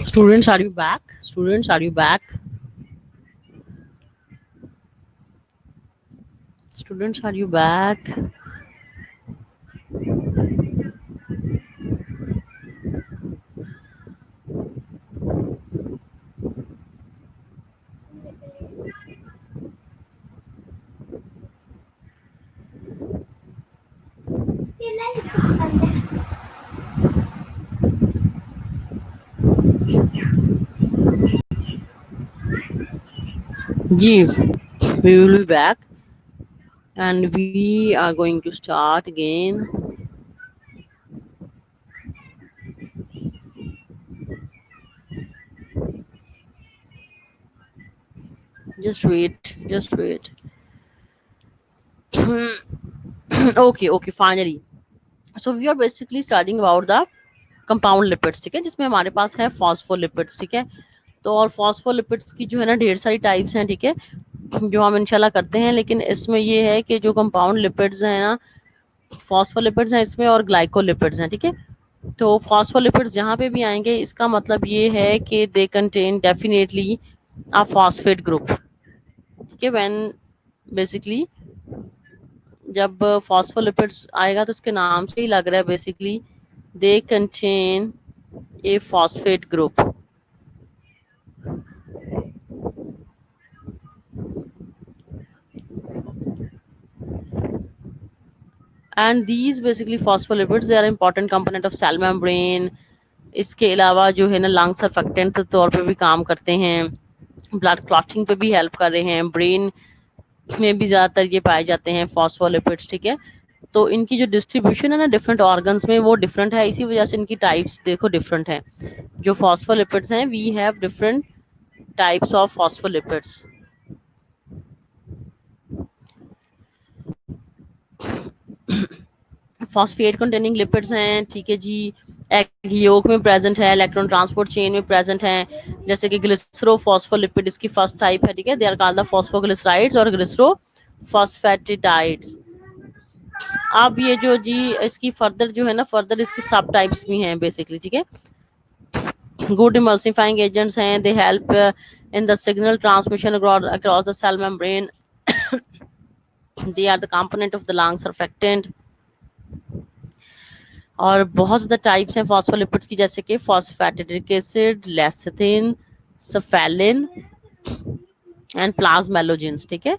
Students, are you back? Students, are you back? Students, are you back? Ji, we will be back and we are going to start again. Just wait, just wait. Okay, finally. So we are basically studying about the compound lipids, ठीक है, जिसमें हमारे पास है phospholipids, ठीक है। तो और phospholipids की जो है ना ढेर सारी टाइप्स हैं, ठीक है, जो हम इंशाल्लाह करते हैं। लेकिन इसमें ये है कि जो कंपाउंड लिपिड्स हैं ना, फॉस्फोलिपिड्स हैं इसमें और ग्लाइकोलिपिड्स हैं, ठीक है। तो फॉस्फोलिपिड्स जहाँ पे भी आएंगे इसका मतलब ये है कि they contain definitely a phosphate group, ठीक है। व्हेन बेसिकली जब फॉस्फोलिपिड्स आएगा तो उसके नाम से ही लग रहा है basically they contain a phosphate group. And these basically phospholipids they are important component of cell membrane. इसके अलावा जो है ना लंग सर्फेक्टेंट के तौर पे भी काम करते हैं, ब्लड क्लॉटिंग पे भी हेल्प कर रहे हैं, ब्रेन में भी ज़्यादातर ये पाए जाते हैं फॉस्फोलिपिड्स, ठीक है। तो इनकी जो डिस्ट्रीब्यूशन है ना डिफरेंट ऑर्गन्स में वो डिफरेंट है, इसी वजह से इनकी टाइप्स देखो डिफरेंट है। जो फॉस्फोलिपिड्स हैं we have different types of phospholipids. Phosphate containing lipids हैं, ठीक है जी, एग योक में प्रेजेंट है, इलेक्ट्रॉन ट्रांसपोर्ट चेन में प्रेजेंट है, जैसे कि ग्लिसरोफॉस्फोलिपिड इसकी फर्स्ट टाइप है, ठीक है। They are called the phosphoglycerides और ग्लिसरोफॉस्फेटिडाइड्स। अब ये जो जी इसकी फर्दर जो है ना फर्दर इसकी सब टाइप्स भी हैं बेसिकली, ठीक है। गुड इमल्सिफाइंग एजेंट्स हैं, they help in the signal transmission across the cell membrane, they are the component of the lung surfactant. और बहुत ज़्यादा टाइप्स हैं फॉस्फोलिपिड्स की, जैसे कि phosphatidic acid, lecithin, cephalin and plasmalogens, ठीक है।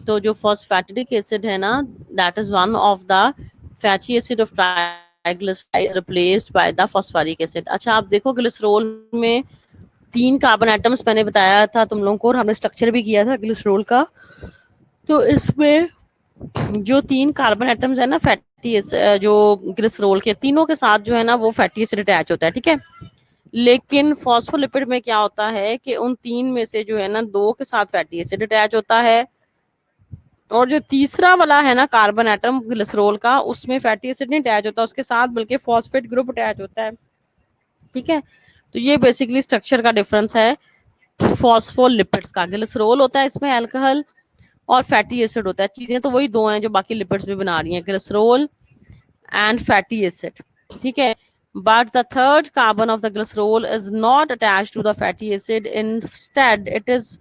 तो जो फॉस्फैटिडिक एसिड है ना that is one of the fatty acid of triglycerides replaced by the phosphoric acid. अच्छा आप देखो ग्लिसरॉल में 3 कार्बन एटम्स मैंने बताया था तुम लोगों को और हमने स्ट्रक्चर भी किया था ग्लिसरॉल का। तो इसमें जो 3 कार्बन एटम्स है ना फैटी एसिड जो ग्लिसरॉल के तीनों के साथ जो है ना वो फैटी एसिड अटैच होता है, ठीक है। लेकिन फॉस्फोलिपिड में क्या होता है कि उन 3 में से जो है ना 2 के साथ फैटी एसिड अटैच होता है और जो तीसरा वाला है ना कार्बन एटम ग्लिसरॉल का उसमें फैटी एसिड नहीं अटैच होता उसके साथ, बल्कि फॉस्फेट ग्रुप अटैच होता है, ठीक है। तो ये बेसिकली स्ट्रक्चर का डिफरेंस है फॉस्फोलिपिड्स का। ग्लिसरॉल होता है इसमें अल्कोहल और फैटी एसिड होता है, चीजें तो वही 2 हैं जो बाकी लिपिड्स भी बना रही हैं, ग्लिसरॉल एंड फैटी एसिड, ठीक है। But the third carbon of the glycerol is not attached to the fatty acid. Instead, it is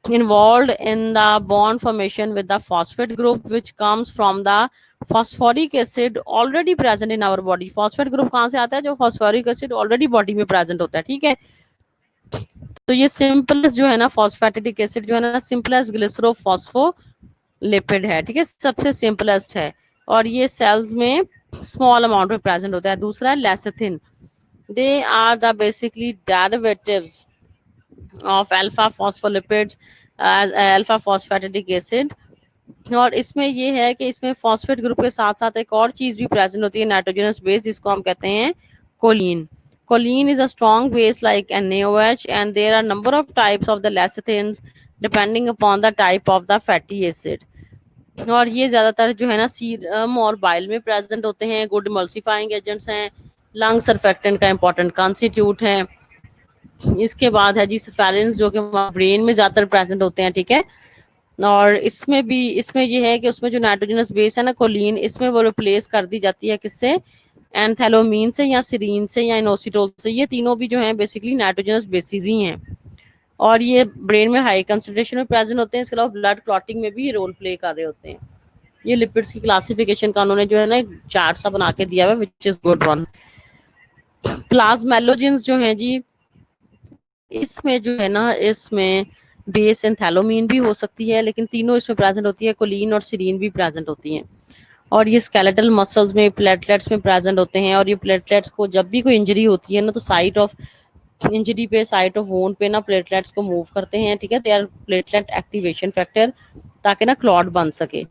involved in the bond formation with the phosphate group, which comes from the phosphoric acid already present in our body. Phosphate group कहाँ से आता है? जो phosphoric acid already body में present होता है, ठीक है। तो ये सिंपलेस्ट जो है ना फॉस्फैटिडिक एसिड जो है ना सिंपलेस्ट ग्लिसरोफॉस्फोलिपिड है, ठीक है, सबसे सिंपलेस्ट है और ये सेल्स में स्मॉल अमाउंट में प्रेजेंट होता है। दूसरा है lecithin, they are the basically derivatives of alpha phospholipids alpha phosphatidic acid. और इसमें ये है कि इसमें फॉस्फेट ग्रुप के साथ साथ एक और चीज भी प्रेजेंट होती है नाइट्रोजनस बेस, जिसको हम कहते हैं Colin. Choline is a strong base like NaOH and there are number of types of the lecithins depending upon the type of the fatty acid. और ये ज्यादातर जो है ना सीरम और बाइल में प्रेजेंट होते हैं, गुड इमल्सिफाइंग एजेंट्स हैं, लंग सर्फेक्टेंट का इंपॉर्टेंट कॉन्स्टिट्यूट है। इसके बाद है जी सफेलिन्स जो कि ब्रेन में ज्यादातर प्रेजेंट होते हैं, ठीक है। और इसमें भी इसमें ये है कि उसमें जो नाइट्रोजनस बेस है ना कोलिन, इसमें वो रिप्लेस कर दी जाती है किससे? एंथैलोमीन से या सीरीन से या इनोसिटोल से, ये तीनों भी जो है बेसिकली नाइट्रोजनस बेसिस ही हैं, और ये ब्रेन में हाई कंसंट्रेशन में प्रेजेंट होते हैं। इसके अलावा ब्लड क्लॉटिंग में भी रोल प्ले कर रहे होते हैं। ये लिपिड्स की क्लासिफिकेशन का उन्होंने जो है ना एक चार्ट सा बना के दिया हुआ है, विच इज गुड वन। प्लाज्मेलोजेंस जो है जी, इसमें जो है ना, इसमें बेस एंथैलोमीन भी हो सकती है, लेकिन तीनों इसमें प्रेजेंट होती है, कोलिन और सीरीन भी प्रेजेंट होती हैं। और ये स्केलेटल मसल्स में, प्लेटलेट्स में प्रेजेंट होते हैं, और ये प्लेटलेट्स को जब भी कोई इंजरी होती है ना, तो साइट ऑफ इंजरी पे, साइट ऑफ वोन पे ना प्लेटलेट्स को मूव करते हैं, ठीक है। They are platelet activation factor, ताकि ना क्लॉट बन सके।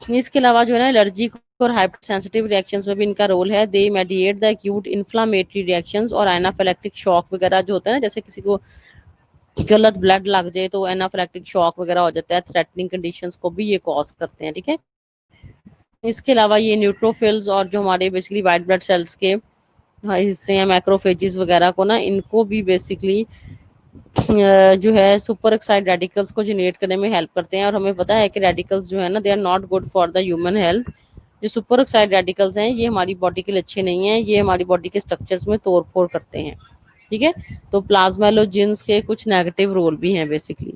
इसके अलावा जो है ना एलर्जिक और हाइपर सेंसिटिव रिएक्शंस में भी इनका रोल है। They mediate the acute inflammatory reactions और एनाफिलेक्टिक शॉक वगैरह जो होता है ना, जैसे किसी को गलत ब्लड लग जाए तो एनाफिलेक्टिक शॉक वगैरह हो जाता है, थ्रेटनिंग कंडीशंस को भी ये कॉज करते हैं, ठीक है। इसके अलावा ये न्यूट्रोफिल्स और जो हमारे बेसिकली वाइट ब्लड सेल्स के हिस्से हैं, मैक्रोफेजेस वगैरह को ना, इनको भी बेसिकली जो है सुपर ऑक्साइड रेडिकल्स को जनरेट करने में हेल्प करते हैं। और हमें पता है कि रेडिकल्स जो है ना, they are not good for the human health. जो सुपर ऑक्साइड रेडिकल्स हैं, ये हमारी बॉडी के लिए अच्छे नहीं हैं, ये हमारी बॉडी के स्ट्रक्चर्स में तोड़ फोड़ करते हैं, ठीक है। तो प्लाज्मेलोजेंस के कुछ नेगेटिव रोल भी हैं बेसिकली।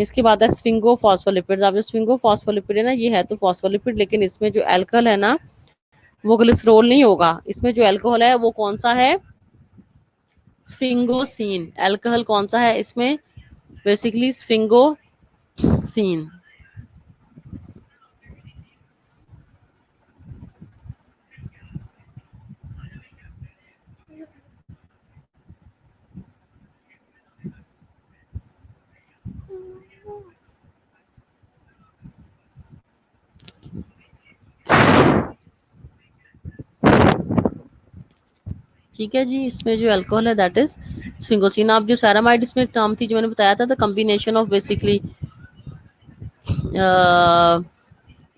इसके बाद है स्फिंगोफॉस्फोलिपिड्स। अब जो स्फिंगोफॉस्फोलिपिड है ना, ये है तो फॉस्फोलिपिड, लेकिन इसमें जो एल्कोहल है ना, वो ग्लिसरॉल नहीं होगा। इसमें जो अल्कोहल है वो कौन सा है? स्फिंगोसीन। अल्कोहल कौन सा है इसमें? बेसिकली स्फिंगोसीन। ठीक है जी, इसमें जो अल्कोहल है दैट इज स्फिंगोसीन। अब जो सैरामाइड इसमें टर्म थी जो मैंने बताया था, the combination of basically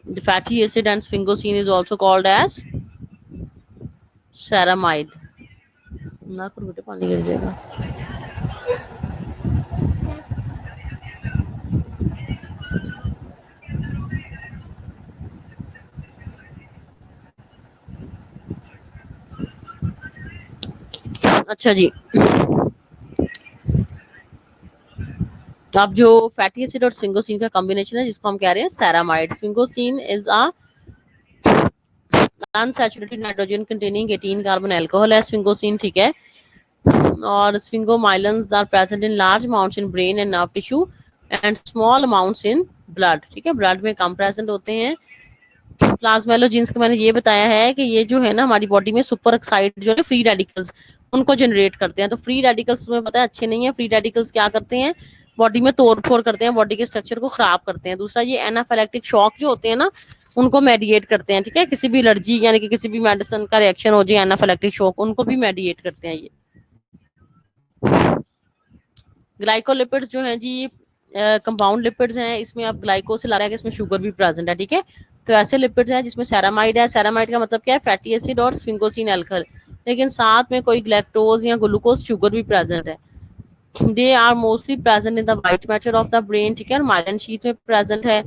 the fatty acid and sphingosine is also called as ceramide। ना करो बेटे, पानी गिर जाएगा। अच्छा जी, अब जो फैटी एसिड और स्फिंगोसीन का कॉम्बिनेशन है, जिसको हम कह रहे हैं ceramide. Sphingosine is a unsaturated nitrogen containing 18 carbon alcohol है स्फिंगोसीन, ठीक है। और sphingomyelins are present in large amounts in brain and nerve tissue and small amounts in blood, ठीक है। ब्लड में कम प्रेजेंट होते हैं। प्लाज्मेलोजेंस का मैंने ये बताया है कि ये जो है ना हमारी बॉडी में सुपर ऑक्साइड जो है फ्री रेडिकल्स, उनको जनरेट करते हैं। तो फ्री रेडिकल्स तुम्हें पता है अच्छे नहीं है। फ्री रेडिकल्स क्या करते हैं? बॉडी में तोड़ फोड़ करते हैं, बॉडी के स्ट्रक्चर को खराब करते हैं। दूसरा, ये एनाफिलेक्टिक शॉक जो होते हैं ना, उनको मेडिएट करते हैं, ठीक है। किसी भी एलर्जी यानी कि किसी भी मेडिसिन का रिएक्शन हो जाए, एनाफिलेक्टिक शॉक, उनको भी मेडिएट करते हैं ये। ग्लाइकोलिपिड्स जो हैं जी, कंपाउंड लिपिड्स हैं। इसमें आप ग्लाइको से ला रहे हैं कि इसमें शुगर भी प्रेजेंट है, ठीक है। तो ऐसे लिपिड्स हैं जिसमें सैरामाइड है। सैरामाइड का मतलब क्या है? फैटी एसिड और स्फिंगोसिन अल्कोहल, लेकिन साथ में कोई ग्लैक्टोज या ग्लूकोज शुगर भी प्रेजेंट है। They are mostly present in the white matter of the brain, ठीक है। माइलिन शीथ में प्रेजेंट है।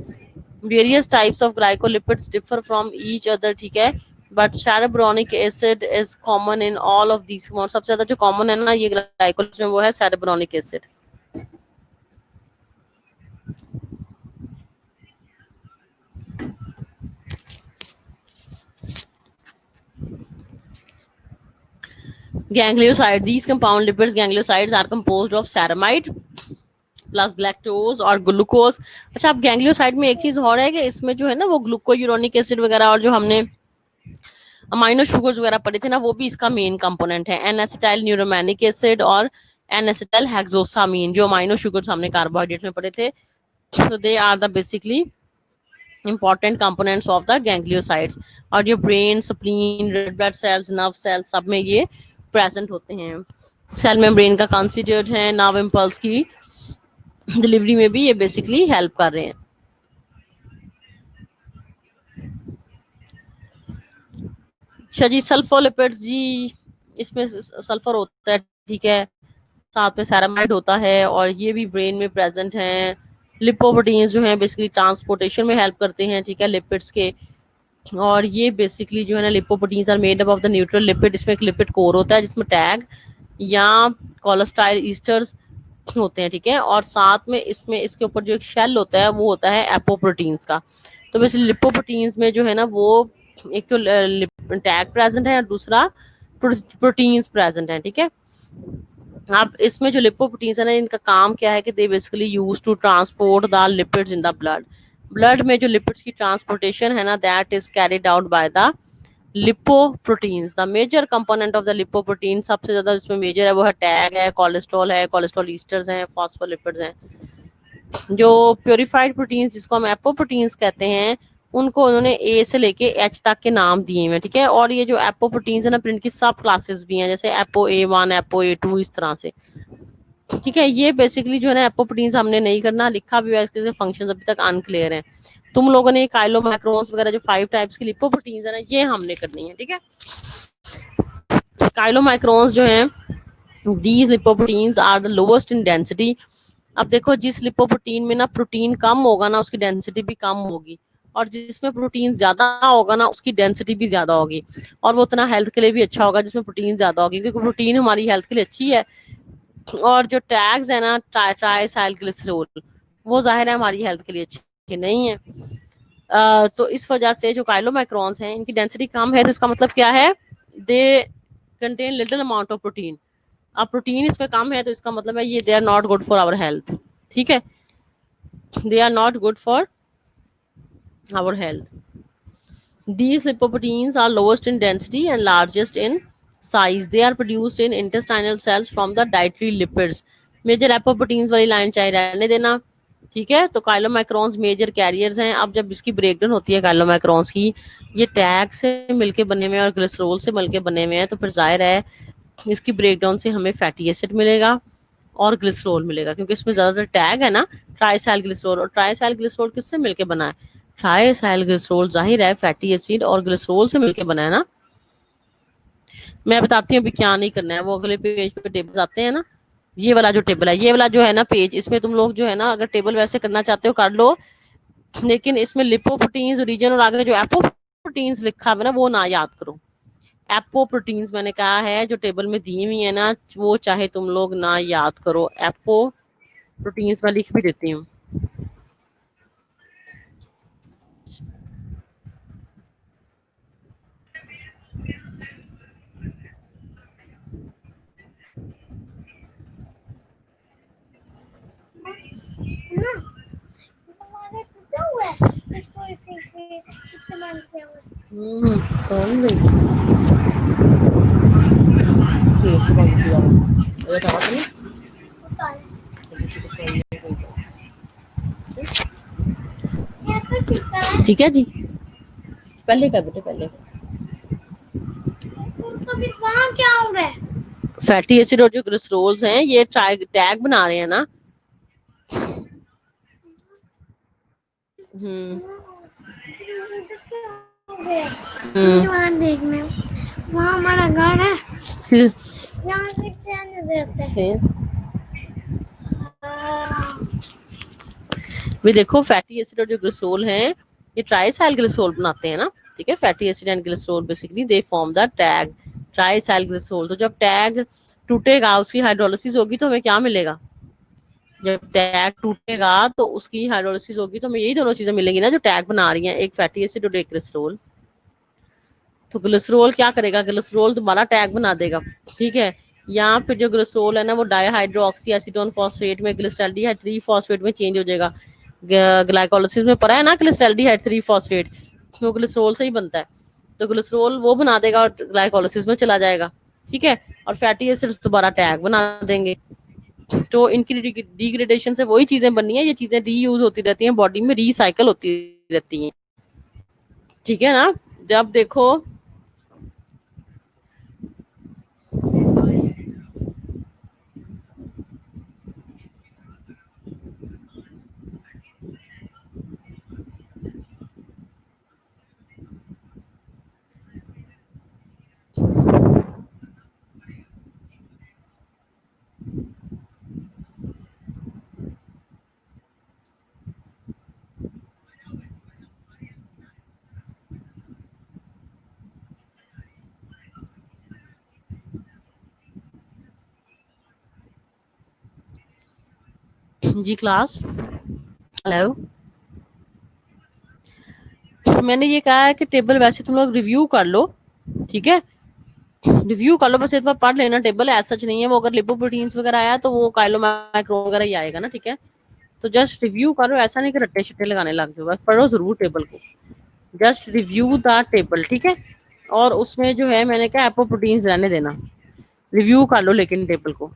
Various types of glycolipids differ from each other, ठीक है। But cerebronic acid is common in all of these. सबसे ज्यादा जो common है ना ये ग्लाइकोलिपिड्स में, वो है cerebronic acid. Ganglioside, these compound lipids gangliosides are composed of ceramide plus galactose और ग्लूकोज। अच्छा, अब गैंग्लियोसाइड में एक चीज और है कि इसमें जो है ना वो ग्लूकोयूरोनिक एसिड वगैरह और जो हमने अमाइनो शुगर्स वगैरह पढ़े थे ना, वो भी इसका मेन कंपोनेंट है। एन एसिटाइल न्यूरोमैनिक एसिड और एन एसिटाइल हेक्सोसामीन, जो अमाइनो शुगर्स हमने कार्बोहाइड्रेट में पढ़े थे, तो they are the basically important components of the gangliosides. और ये brain, spleen, red blood cells, nerve cells, सब में ये प्रेजेंट होते हैं। सेल मेम्ब्रेन का कंस्टिट्यूट है। नर्व इम्पल्स की डिलीवरी में भी ये बेसिकली हेल्प कर रहे हैं। अच्छा जी, सल्फोलिपिड्स जी, इसमें सल्फर होता है, ठीक है। साथ में सैरामाइड होता है और ये भी ब्रेन में प्रेजेंट हैं। लिपोप्रोटीन्स जो हैं बेसिकली ट्रांसपोर्टेशन में हेल्प करते हैं, ठीक है, लिपिड्स के। और ये बेसिकली जो है ना lipoproteins are made up of the neutral lipid. इसमें एक लिपिड कोर होता है जिसमें टैग या कोलेस्ट्रॉल ईस्टर्स होते हैं, ठीक है। और साथ में इसमें इसके ऊपर जो एक शेल होता है वो होता है एपोप्रोटीन्स का। तो वैसे लिपोप्रोटीन्स में जो है ना वो एक तो टैग प्रेजेंट है और दूसरा प्रोटीन्स प्रेजेंट है, ठीक है। अब इसमें जो लिपोप्रोटीन्स है ना इनका काम क्या है कि they basically use to transport the lipids in the blood. Blood में जो लिपिड्स की ट्रांसपोर्टेशन है ना that is carried out by the lipoproteins. The major component of the lipoprotein, सबसे ज्यादा इसमें मेजर है वो है टैग है, कोलेस्ट्रॉल ईस्टर्स हैं, फॉस्फोलिपिड्स हैं। जो प्योरीफाइड प्रोटीन्स जिसको हम एपोप्रोटीन्स कहते हैं उनको उन्होंने ए से लेके एच तक के नाम दिए हुए हैं, ठीक है। और ये जो एपोप्रोटीन्स है ना प्रिंट की सब क्लासेस भी हैं, जैसे एपो A1 एपो A2 इस तरह से, ठीक है। ये बेसिकली जो है ना एपोप्रोटीन्स हमने नहीं करना, लिखा भी है इसके फंक्शंस अभी तक अनक्लियर हैं। तुम लोगों ने काइलोमैक्रोन्स वगैरह जो 5 टाइप्स की लिपोप्रोटीन्स है ना ये हमने करनी है, ठीक है। काइलोमैक्रोन्स जो हैं these lipoproteins are the lowest in density. अब देखो जिस लिपोप्रोटीन में ना प्रोटीन कम होगा ना उसकी डेंसिटी भी कम होगी, और जिसमें प्रोटीन ज्यादा होगा ना उसकी डेंसिटी भी ज्यादा होगी, और वो उतना हेल्थ के लिए भी अच्छा होगा जिसमें प्रोटीन ज्यादा होगी, क्योंकि प्रोटीन हमारी हेल्थ के लिए अच्छी है। और जो टैग्स है ना ट्राइसाइलग्लिसरॉल वो जाहिर है हमारी हेल्थ के लिए अच्छे नहीं है। तो इस वजह से जो काइलोमाइक्रॉन्स हैं इनकी डेंसिटी कम है, तो इसका मतलब क्या है, they contain little amount of protein. अब प्रोटीन इसमें कम है तो इसका मतलब है ये they are not good for our health, ठीक है, they are not good for our health. These lipoproteins are lowest in density and largest in size. They are produced in intestinal cells from the dietary lipids. Major apoproteins वाली line चाहे रहने देना, ठीक है। तो काइलोमाइक्रॉन्स major carriers हैं। अब जब इसकी ब्रेकडाउन होती है काइलोमाइक्रॉन्स की, ये टैग से मिलके बने हुए हैं और ग्लिसरॉल से मिलके बने हुए हैं, तो फिर जाहिर है इसकी ब्रेकडाउन से हमें फैटी एसिड मिलेगा और ग्लिसरॉल मिलेगा, क्योंकि इसमें ज्यादातर टैग है ना ट्राइसाइल ग्लिसरॉल। और ट्राइसाइल ग्लिसरॉल किससे मिलके बना है, ट्राइसाइल ग्लिसरॉल जाहिर है फैटी एसिड और ग्लिसरॉल से मिलके बना है ना। मैं बताती हूँ अभी क्या नहीं करना है, वो अगले पेज पे टेबल्स आते हैं ना, ये वाला जो टेबल है, ये वाला जो है ना पेज, इसमें तुम लोग जो है ना अगर टेबल वैसे करना चाहते हो कर लो, लेकिन इसमें लिपोप्रोटीन्स रीजन और आगे जो एपोप्रोटीन्स लिखा है ना वो ना याद करो। एपोप्रोटीन्स मैंने कहा है जो टेबल में दी हुई है ना वो चाहे तुम लोग ना याद करो, एपोप्रोटीन्स मैं लिख भी देती हूँ। कौन गई ठीक है जी, पहले का बेटे पहले क्या हो रहा है। फैटी एसिड और जो ग्लिसरॉल्स हैं ये टैग बना रहे हैं ना। हम्म देखने वहाँ हमारा घर है, यहाँ से क्या नजर आता है। भी देखो फैटी एसिड और जो ग्लिसरॉल है ये ट्राइसाइल ग्लिसरॉल बनाते हैं ना, ठीक है। Fatty acid and glycerol basically they form the tag triacyl glycerol. तो जब टैग टूटेगा उसकी हाइड्रोलिसिस होगी तो हमें क्या मिलेगा, जब टैग टूटेगा तो उसकी हाइड्रोलिसिस होगी तो हमें यही दोनों चीजें मिलेंगी ना जो टैग बना रही हैं, एक फैटी एसिड और एक ग्लिसरॉल। तो ग्लिसरॉल क्या करेगा, ग्लिसरॉल दोबारा टैग बना देगा, ठीक है। या फिर जो ग्लिसरॉल है ना वो डाईहाइड्रोक्सी एसीटोन फॉस्फेट में ग्लिसरॉल्डिहाइड 3 फॉस्फेट में चेंज हो जाएगा। ग्लाइकोलाइसिस में पढ़ा है ना ग्लिसरॉल्डिहाइड 3 फॉस्फेट, वो ग्लिसरॉल से ही बनता है। तो ग्लिसरॉल वो बना देगा और ग्लाइकोलाइसिस में चला जाएगा, ठीक है। और फैटी एसिड्स दोबारा टैग बना देंगे। तो इनकी डिग्रेडेशन से वही चीजें बननी है, ये चीजें रीयूज होती रहती हैं बॉडी में, रिसाइकल होती रहती हैं, ठीक है ना। जब देखो जी क्लास, हेलो। मैंने ये कहा है कि टेबल वैसे तुम लोग रिव्यू कर लो, ठीक है, रिव्यू कर लो, बस एक बार पढ़ लेना। टेबल ऐसा सच नहीं है, वो अगर लिपोप्रोटीन्स वगैरह आया तो वो काइलोमाइक्रो वगैरह ही आएगा ना, ठीक है। तो जस्ट रिव्यू करो, ऐसा नहीं कि रट्टे शिट्टे लगाने लग जाओ, बस पढ़ो जरूर टेबल को, जस्ट रिव्यू द टेबल, ठीक है। और उसमें जो है मैंने कहा एपोप्रोटीन्स रहने देना, रिव्यू कर लो लेकिन टेबल को।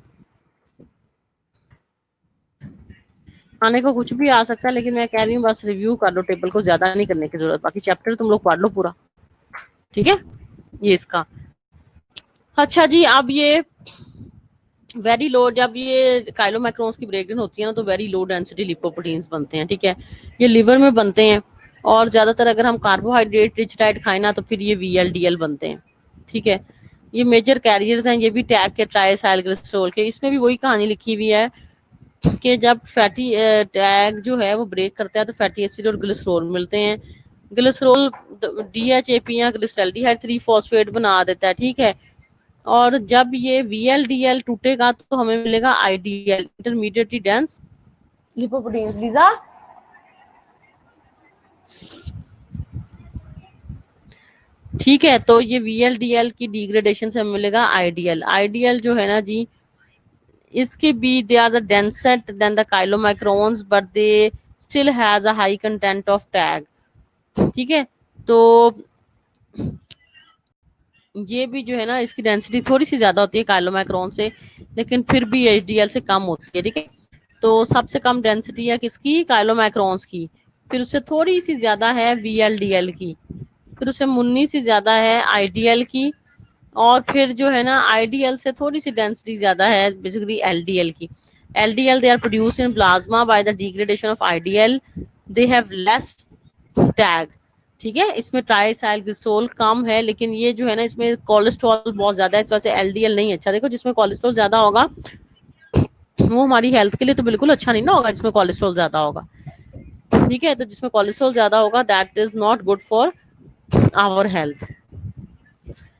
आने को कुछ भी आ सकता है, लेकिन मैं कह रही हूँ बस रिव्यू कर लो टेबल को, ज्यादा नहीं करने की जरूरत, बाकी चैप्टर तुम लोग पढ़ लो पूरा, ठीक है। ये इसका अच्छा जी। अब ये वेरी लो, जब ये काइलोमैक्रोन्स की ब्रेकडाउन होती है ना, तो वेरी लो डेंसिटी लिपोप्रोटीन्स बनते हैं, ठीक है। ये लिवर में बनते हैं, और ज्यादातर अगर हम कार्बोहाइड्रेट रिच डाइट खाएं ना, तो फिर ये VLDL बनते हैं, ठीक है। ये मेजर कैरियर्स हैं, ये भी टैग के ट्राइसाइल ग्लिसरॉल के। इसमें भी वही कहानी लिखी हुई है कि जब फैटी टैग जो है वो ब्रेक करता है, तो फैटी एसिड और ग्लिसरॉल मिलते हैं। ग्लिसरॉल DHAP या ग्लिसरॉल्डिहाइड 3 फॉस्फेट बना देता है, ठीक है। और जब ये VLDL टूटेगा तो हमें मिलेगा IDL, intermediately dense lipoproteins. Lisa, ठीक है। तो ये VLDL की डिग्रेडेशन से हमें मिलेगा IDL। IDL जो है ना जी, इसके भी they are the denser than the chylomicrons, but they still has a high content of TAG, ठीक है। तो ये भी जो है ना, इसकी डेंसिटी थोड़ी सी ज्यादा होती है काइलोमाइक्रोन से, लेकिन फिर भी HDL से कम होती है, ठीक है। तो सबसे कम डेंसिटी है किसकी? काइलोमाइक्रोन्स की। फिर उससे थोड़ी सी ज्यादा है VLDL की, फिर उससे मुन्नी सी ज्यादा है IDL की, और फिर जो है ना IDL से थोड़ी सी डेंसिटी ज्यादा है बेसिकली LDL की। LDL they are produced in plasma by the degradation of IDL, they have less TAG, ठीक है। इसमें ट्राइसाइक्लिस्ट्रोल कम है, लेकिन ये जो है ना, इसमें कोलेस्ट्रॉल बहुत ज्यादा है, इस वजह से LDL नहीं अच्छा। देखो, जिसमें कोलेस्ट्रॉल ज्यादा होगा वो हमारी हेल्थ के लिए तो बिल्कुल अच्छा नहीं ना होगा, जिसमें कोलेस्ट्रॉल ज्यादा होगा, ठीक है। तो जिसमें कोलेस्ट्रॉल ज्यादा होगा that is not good for our health.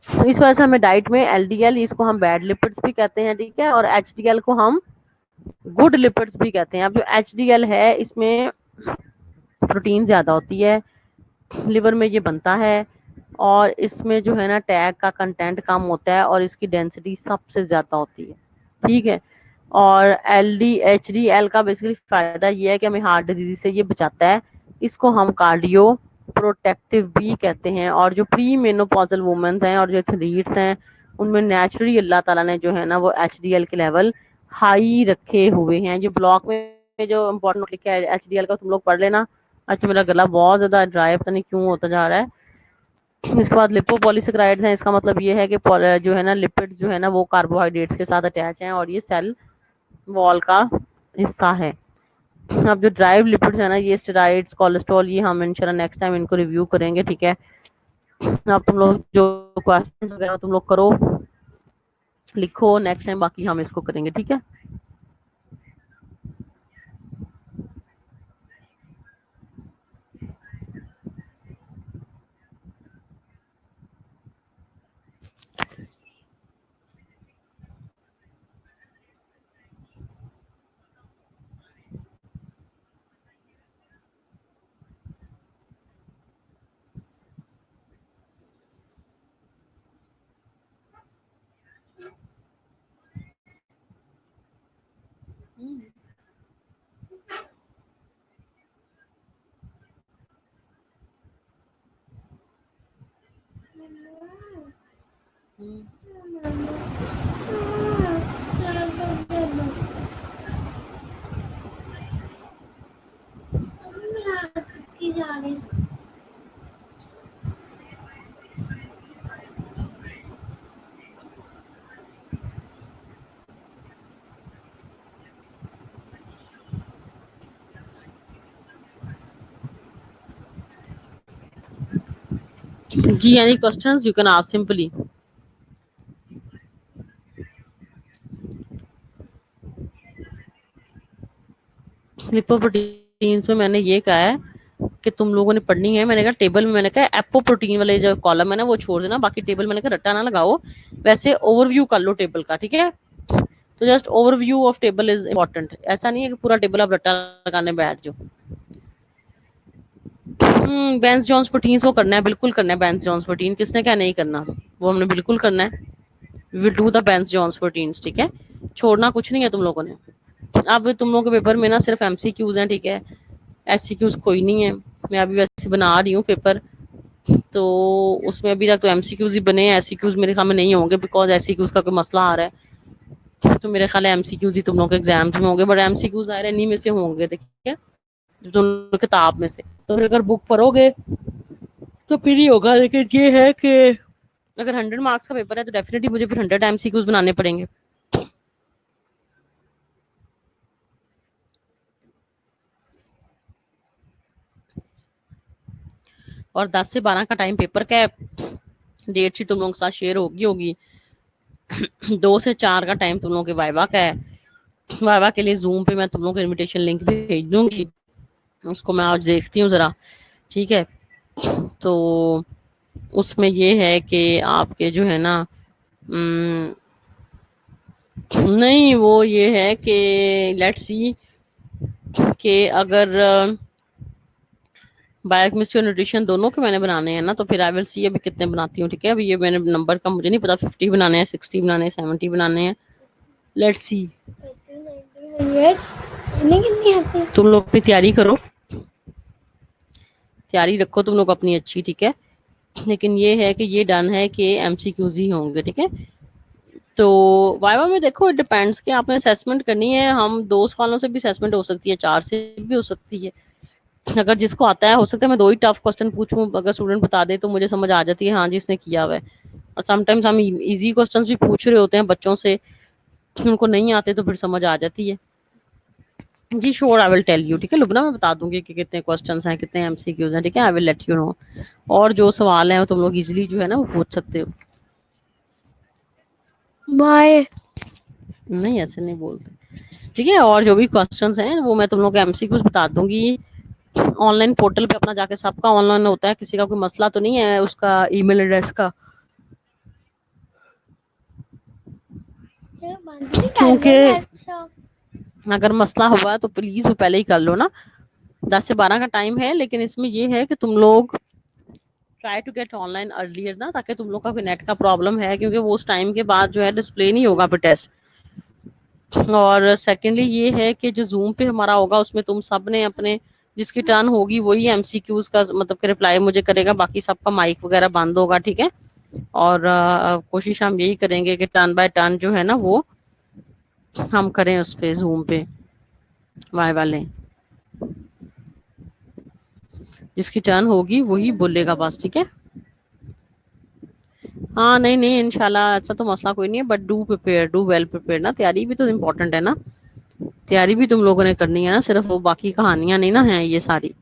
तो इस वजह से हमें डाइट में LDL, इसको हम बैड लिपिड्स भी कहते हैं, ठीक है, और HDL को हम गुड लिपिड्स भी कहते हैं। अब जो HDL है, इसमें प्रोटीन ज्यादा होती है, लिवर में ये बनता है, और इसमें जो है ना टैग का कंटेंट कम होता है, और इसकी डेंसिटी सबसे ज्यादा होती है, ठीक है। और HDL का बेसिकली फायदा ये है कि हमें हार्ट डिजीज से ये बचाता है, इसको हम कार्डियो प्रोटेक्टिव भी कहते हैं। और जो प्री मेनोपॉजल वुमेन्स हैं और जो एथलीट्स हैं, उनमें नेचुरली अल्लाह ताला ने जो है ना वो HDL के लेवल हाई रखे हुए हैं। जो ब्लॉक में जो इम्पोर्टेंट लिखा है HDL का, तुम लोग पढ़ लेना। अच्छा, मेरा गला बहुत ज्यादा ड्राई, पता नहीं क्यों होता जा रहा है। इसके बाद लिपोपॉलीसेकेराइड्स हैं, इसका मतलब ये है कि जो है ना लिपिड्स जो है ना वो कार्बोहाइड्रेट्स के साथ अटैच हैं, और ये सेल वॉल का हिस्सा है। अब जो ड्राइव लिपिड्स है ना, ये स्टेरॉइड्स, कोलेस्ट्रॉल, ये हम इंशाल्लाह नेक्स्ट टाइम इनको रिव्यू करेंगे, ठीक है। अब तुम लोग जो क्वेश्चंस वगैरह तुम लोग करो, लिखो, नेक्स्ट टाइम बाकी हम इसको करेंगे, ठीक है। जी, any questions you can ask simply. Lipoproteins में मैंने ये कहा है कि तुम लोगों ने पढ़नी है। मैंने कहा टेबल में मैंने कहा एपोप्रोटीन वाले जो कॉलम है ना वो छोड़ देना, बाकी टेबल मैंने कहा रट्टा ना लगाओ, वैसे ओवरव्यू कर लो टेबल का, ठीक है। तो just overview of table is important. ऐसा नहीं है कि पूरा टेबल आप रट्टा लगाने बैठ जाओ। बेंस जॉन्स प्रोटीन्स वो करना है, बिल्कुल करना है। बेंस जॉन्स प्रोटीन किसने क्या नहीं करना, वो हमने बिल्कुल करना है। Will do the Bence Jones proteins, ठीक है, छोड़ना कुछ नहीं है तुम लोगों ने। अब तुम लोगों के पेपर में ना सिर्फ एमसीक्यूज हैं, ठीक है, एससीक्यूज कोई नहीं है। मैं अभी वैसे बना रही हूँ पेपर, तो उसमें अभी तक तो एमसीक्यूज ही बने हैं, एससीक्यूज मेरे ख्याल में नहीं होंगे, बिकॉज एससीक्यूज का कोई मसला आ रहा है। तो मेरे ख्याल है एमसीक्यूज ही तुम लोगों के एग्जाम्स में होंगे, बट एमसीक्यूज आ रहे हैं, इन्हीं में से होंगे, ठीक है, दोनों किताब में से। तो फिर अगर बुक पढ़ोगे तो फिर ही होगा। लेकिन ये है कि अगर 100 मार्क्स का पेपर है तो डेफिनेटली मुझे फिर 100 एमसीक्यूज बनाने पड़ेंगे। और 10 से 12 का टाइम पेपर का है, डेट शीट तुम लोगों के साथ शेयर होगी 2 से 4 का टाइम तुम लोगों के वाइवा का है। वाइवा के लिए जूम पे मैं तुम लोगों को इनविटेशन लिंक भेज दूंगी, उसको मैं आज देखती हूँ जरा, ठीक है। तो उसमें ये है कि आपके जो है ना, नहीं वो ये है कि लेट्स सी कि अगर बायोकेमिस्ट्री और न्यूट्रिशन दोनों के मैंने बनाने हैं ना, तो फिर आई विल सी अभी कितने बनाती हूँ, ठीक है। अभी ये मैंने नंबर का मुझे नहीं पता, 50 बनाने हैं, 60 बनाने हैं, 70 बनाने हैं, लेट्स सी। तुम लोग अपनी तैयारी करो, तैयारी रखो तुम लोग अपनी अच्छी, ठीक है। लेकिन ये है कि ये डन है कि एमसीक्यूज ही होंगे, ठीक है। तो वाइवा में देखो इट डिपेंड्स कि आपने असेसमेंट करनी है, हम 2 सवालों से भी असेसमेंट हो सकती है, 4 से भी हो सकती है। अगर जिसको आता है, हो सकता है मैं 2 ही टफ क्वेश्चन पूछूं, अगर स्टूडेंट बता दे तो मुझे समझ आ जाती है हाँ जी इसने किया हुआ है। और समटाइम्स हम इजी क्वेश्चंस भी पूछ रहे होते हैं बच्चों से, उनको नहीं आते तो फिर समझ आ जाती है। जी sure, I will tell you, ठीक है लुबना, मैं बता दूंगी कि कितने क्वेश्चंस हैं, कितने एमसीक्यूज हैं, ठीक है, I will let you know. और जो सवाल हैं वो तुम लोग इजीली जो है ना वो पूछ सकते हो। बाय, नहीं ऐसे नहीं बोलते, ठीक है। और जो भी क्वेश्चंस हैं वो मैं तुम लोग को एमसीक्यूज बता दूंगी। ऑनलाइन पोर्टल पे अपना जाके, सबका ऑनलाइन होता है, किसी का कोई मसला तो नहीं है उसका ईमेल एड्रेस का, क्योंकि अगर मसला हुआ तो प्लीज वो पहले ही कर लो ना। 10 से 12 का टाइम है, लेकिन इसमें ये है कि तुम लोग try to get online earlier ना, ताकि तुम लोग का कोई नेट का प्रॉब्लम है, क्योंकि वो उस टाइम के बाद जो है डिस्प्ले नहीं होगा पे टेस्ट। और सेकेंडली ये है कि जो जूम पे हमारा होगा उसमें तुम सब ने अपने, जिसकी टर्न होगी वही एमसीक्यूज का मतलब कि रिप्लाई मुझे करेगा, बाकी सबका माइक वगैरह बंद होगा, ठीक है। और कोशिश हम यही करेंगे कि टर्न बाय टर्न जो है ना वो हम करें उस पे, जूम पे वाई वाले, जिसकी टर्न होगी वही बोलेगा बस, ठीक है। हाँ नहीं नहीं इंशाल्लाह ऐसा तो मसला कोई नहीं है, but do prepare, do well prepare ना, तैयारी भी तो इम्पोर्टेंट है ना, तैयारी भी तुम लोगों ने करनी है ना, सिर्फ वो बाकी कहानियां नहीं ना है ये सारी।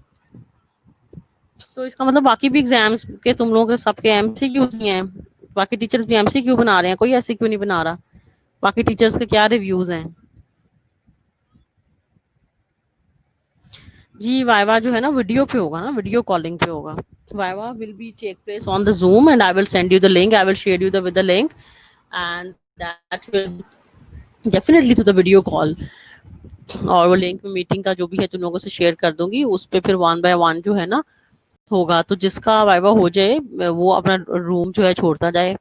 तो इसका मतलब बाकी भी एग्जाम्स के तुम लोगों के सबके एमसीक्यूज ही हैं, बाकी टीचर्स भी एमसीक्यू बना रहे हैं, कोई एससीक्यू नहीं बना रहा। बाकी टीचर्स के क्या रिव्यूज हैं। जी वाइवा जो है ना वीडियो पे होगा ना, वीडियो कॉलिंग पे होगा। Viva will be take place on the Zoom and I will send you the link, I will share you the with the link and that will definitely to the video call. और वो link में meeting का जो भी है तुम लोगों से शेयर कर दूंगी, उस पे फिर 1 बाय 1 जो है ना होगा। तो जिसका वाइवा हो जाए वो अपना रूम जो है छोड़ता जाए,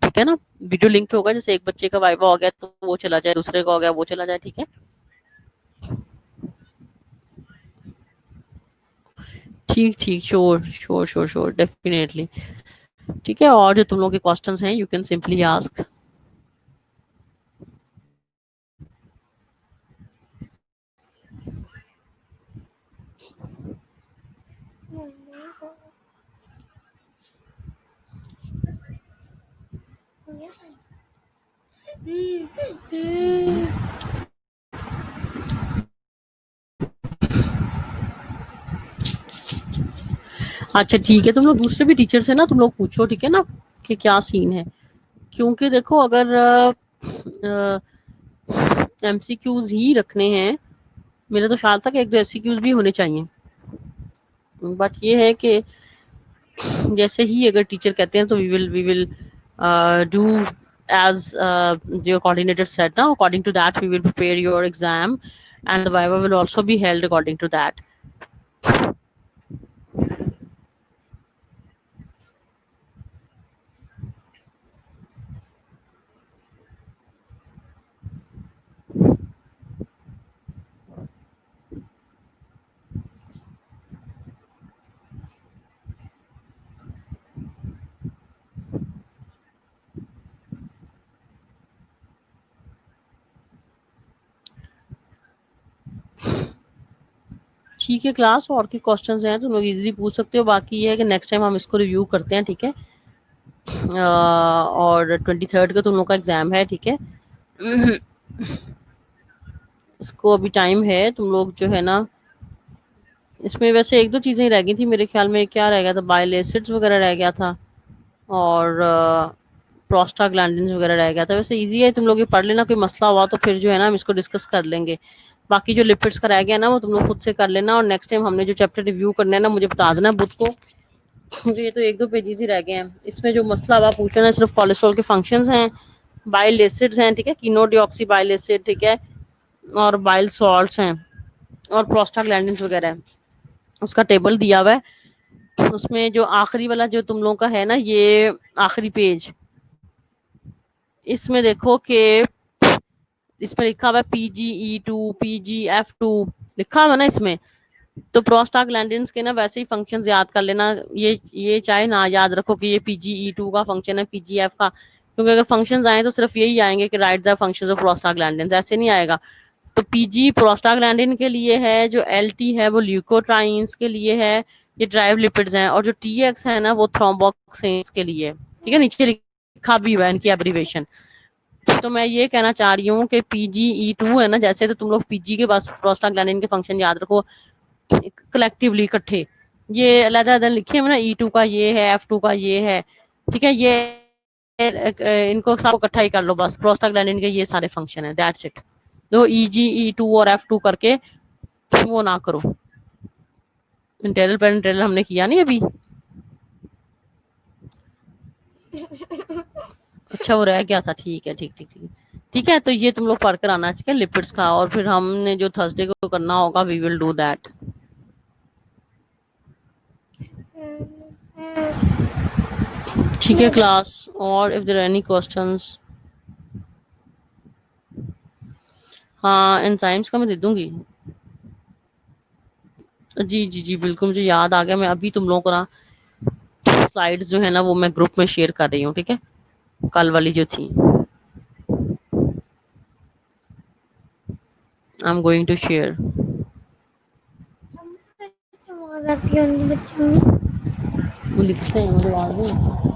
ठीक है ना। वीडियो लिंक पे होगा, जैसे एक बच्चे का वाइवा हो गया तो वो चला जाए, दूसरे का हो गया वो चला जाए, ठीक है। ठीक ठीक, sure sure sure sure, definitely, ठीक है। और जो तुम लोग के क्वेश्चंस हैं यू कैन सिंपली आस्क। अच्छा ठीक है, तुम लोग दूसरे भी टीचर से ना तुम लोग पूछो, ठीक है ना, कि क्या सीन है। क्योंकि देखो अगर एमसीक्यूज ही रखने हैं, मेरा तो ख्याल था कि एक दो एमसीक्यूज भी होने चाहिए, बट ये है कि जैसे ही अगर टीचर कहते हैं तो we will do as your coordinator said, now according to that we will prepare your exam, and the viva will also be held according to that. ठीक है क्लास, और के क्वेश्चंस हैं तुम लोग इजीली पूछ सकते हो, बाकी ये है कि नेक्स्ट टाइम हम इसको रिव्यू करते हैं, ठीक है। और 23rd को तुम लोग का एग्जाम है, ठीक है। इसको अभी टाइम है, तुम लोग जो है ना, इसमें वैसे एक दो चीजें रह गई थी मेरे ख्याल में, क्या रह गया था, बाइल एसिड्स वगैरह रह गया था, और प्रोस्टाग्लैंडिन्स वगैरह रह गया था। वैसे इजी है, तुम लोग ये पढ़ लेना, कोई मसला हुआ तो फिर जो है ना हम इसको डिस्कस कर लेंगे। बाकी जो लिपिड्स का रह गया ना वो तुम लोग खुद से कर लेना, और नेक्स्ट टाइम हमने जो चैप्टर रिव्यू करना है ना मुझे बता देना बुध को, मुझे ये तो एक दो पेजेस ही रह गए हैं। इसमें जो मसला हुआ पूछ लेना, सिर्फ कोलेस्ट्रॉल के फंक्शंस हैं, बाइल एसिड्स हैं, ठीक है, कीनोडिऑक्सी बाइल एसिड, ठीक है, और बाइल सॉल्ट्स हैं, और प्रोस्टाग्लैंडिन्स वगैरह है। उसका टेबल दिया हुआ है, उसमें जो आखिरी वाला जो तुम लोगों का है ना, ये आखिरी पेज, इसमें देखो कि इसमें लिखा हुआ है PGE2 PGF2 लिखा हुआ है ना इसमें, तो प्रोस्टाग्लैंडिन्स के ना वैसे ही फंक्शंस याद कर लेना। ये चाहे ना याद रखो कि ये PGE2 का फंक्शन है PGF का, क्योंकि अगर फंक्शंस आए तो सिर्फ यही आएंगे कि right the functions of prostaglandins, ऐसे नहीं आएगा। तो PG प्रोस्टाग्लैंडिन के लिए है, जो LT है वो ल्यूकोट्राइंस के लिए है, ये ड्राइव लिपिड्स हैं, और जो TX है ना वो थ्रोम्बोक्सिन्स के लिए, ठीक है, नीचे लिखा भी हुआ है इनकी एब्रीवेशन। तो मैं ये कहना चाह रही हूँ कि PGE2 है ना, जैसे तो तुम लोग PG के पास प्रोस्टाग्लैंडिन के फंक्शन याद रखो कलेक्टिवली इकट्ठे, ये अलग-अलग लिखे हैं ना, E2 का ये है, F2 का ये है, ठीक है, ये इनको सब इकट्ठा ही कर लो बस, प्रोस्टाग्लैंडिन के ये सारे फंक्शन है, दैट्स इट। तो EG E2 और F2 करके वो ना करो, इंटेरल पेरेंटल हमने किया नहीं अभी। अच्छा वो रह गया था, ठीक है, ठीक ठीक ठीक ठीक है, तो ये तुम लोग पढ़ कर आना चाहिए लिपिड्स का, और फिर हमने जो थर्सडे को करना होगा वी विल डू दैट। ठीक है क्लास, और इफ देयर एनी क्वेश्चंस, हाँ एंजाइम्स का मैं दे दूंगी, जी जी जी बिल्कुल, मुझे याद आ गया, मैं अभी तुम लोगों को ना स्लाइड्स जो है ना वो मैं ग्रुप में शेयर कर रही हूँ, ठीक है, कल वाली जो थी, I am going to share. वो लिखते हैं मुझे याद नहीं।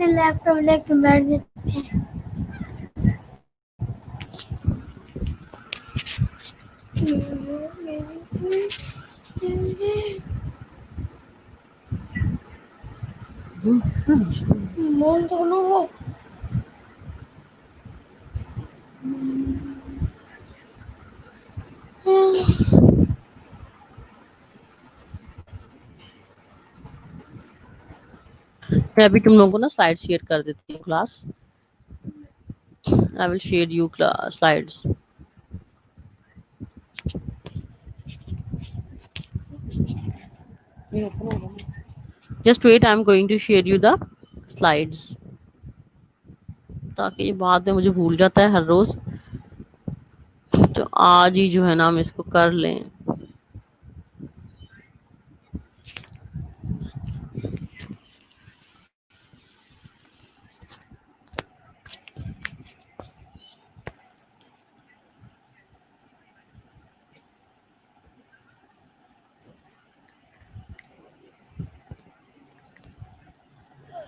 लैपटॉप लेके बैठ जाते हैं। मोन तो लो वो मैं अभी तुम लोगों को ना स्लाइड शेयर कर देती हूँ class, I will share you slides. Just wait, I am going to share you the slides, ताकि ये बाद में मुझे भूल जाता है हर रोज, तो आज ही जो है ना हम इसको कर लें।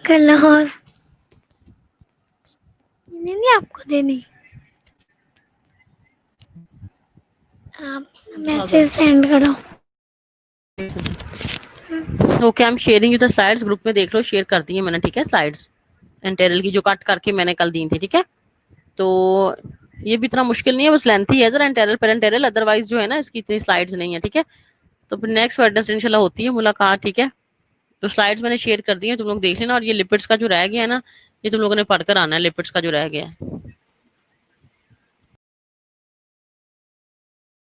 कल और नहीं आपको देनी, आप मैसेज सेंड करो। Okay I am sharing you the slides, group में देख लो, शेयर कर दी है मैंने, ठीक है, स्लाइड्स एंटेरल की जो कट करके मैंने कल दी थी, ठीक है। तो ये भी इतना मुश्किल नहीं है, बस लेंथी है जरा एंटेरल पेरेंटेरल, अदरवाइज जो है ना इसकी इतनी स्लाइड्स नहीं है, ठीक है। तो फिर नेक्स्ट वेडनेसडे इंशाल्लाह होती है मुलाकात, ठीक है। तो स्लाइड्स मैंने शेयर कर दी है, तुम लोग देख लेना। और ये लिपिड्स का जो रह गया है ना, ये तुम लोगों ने पढ़कर आना है, लिपिड्स का जो रह गया है।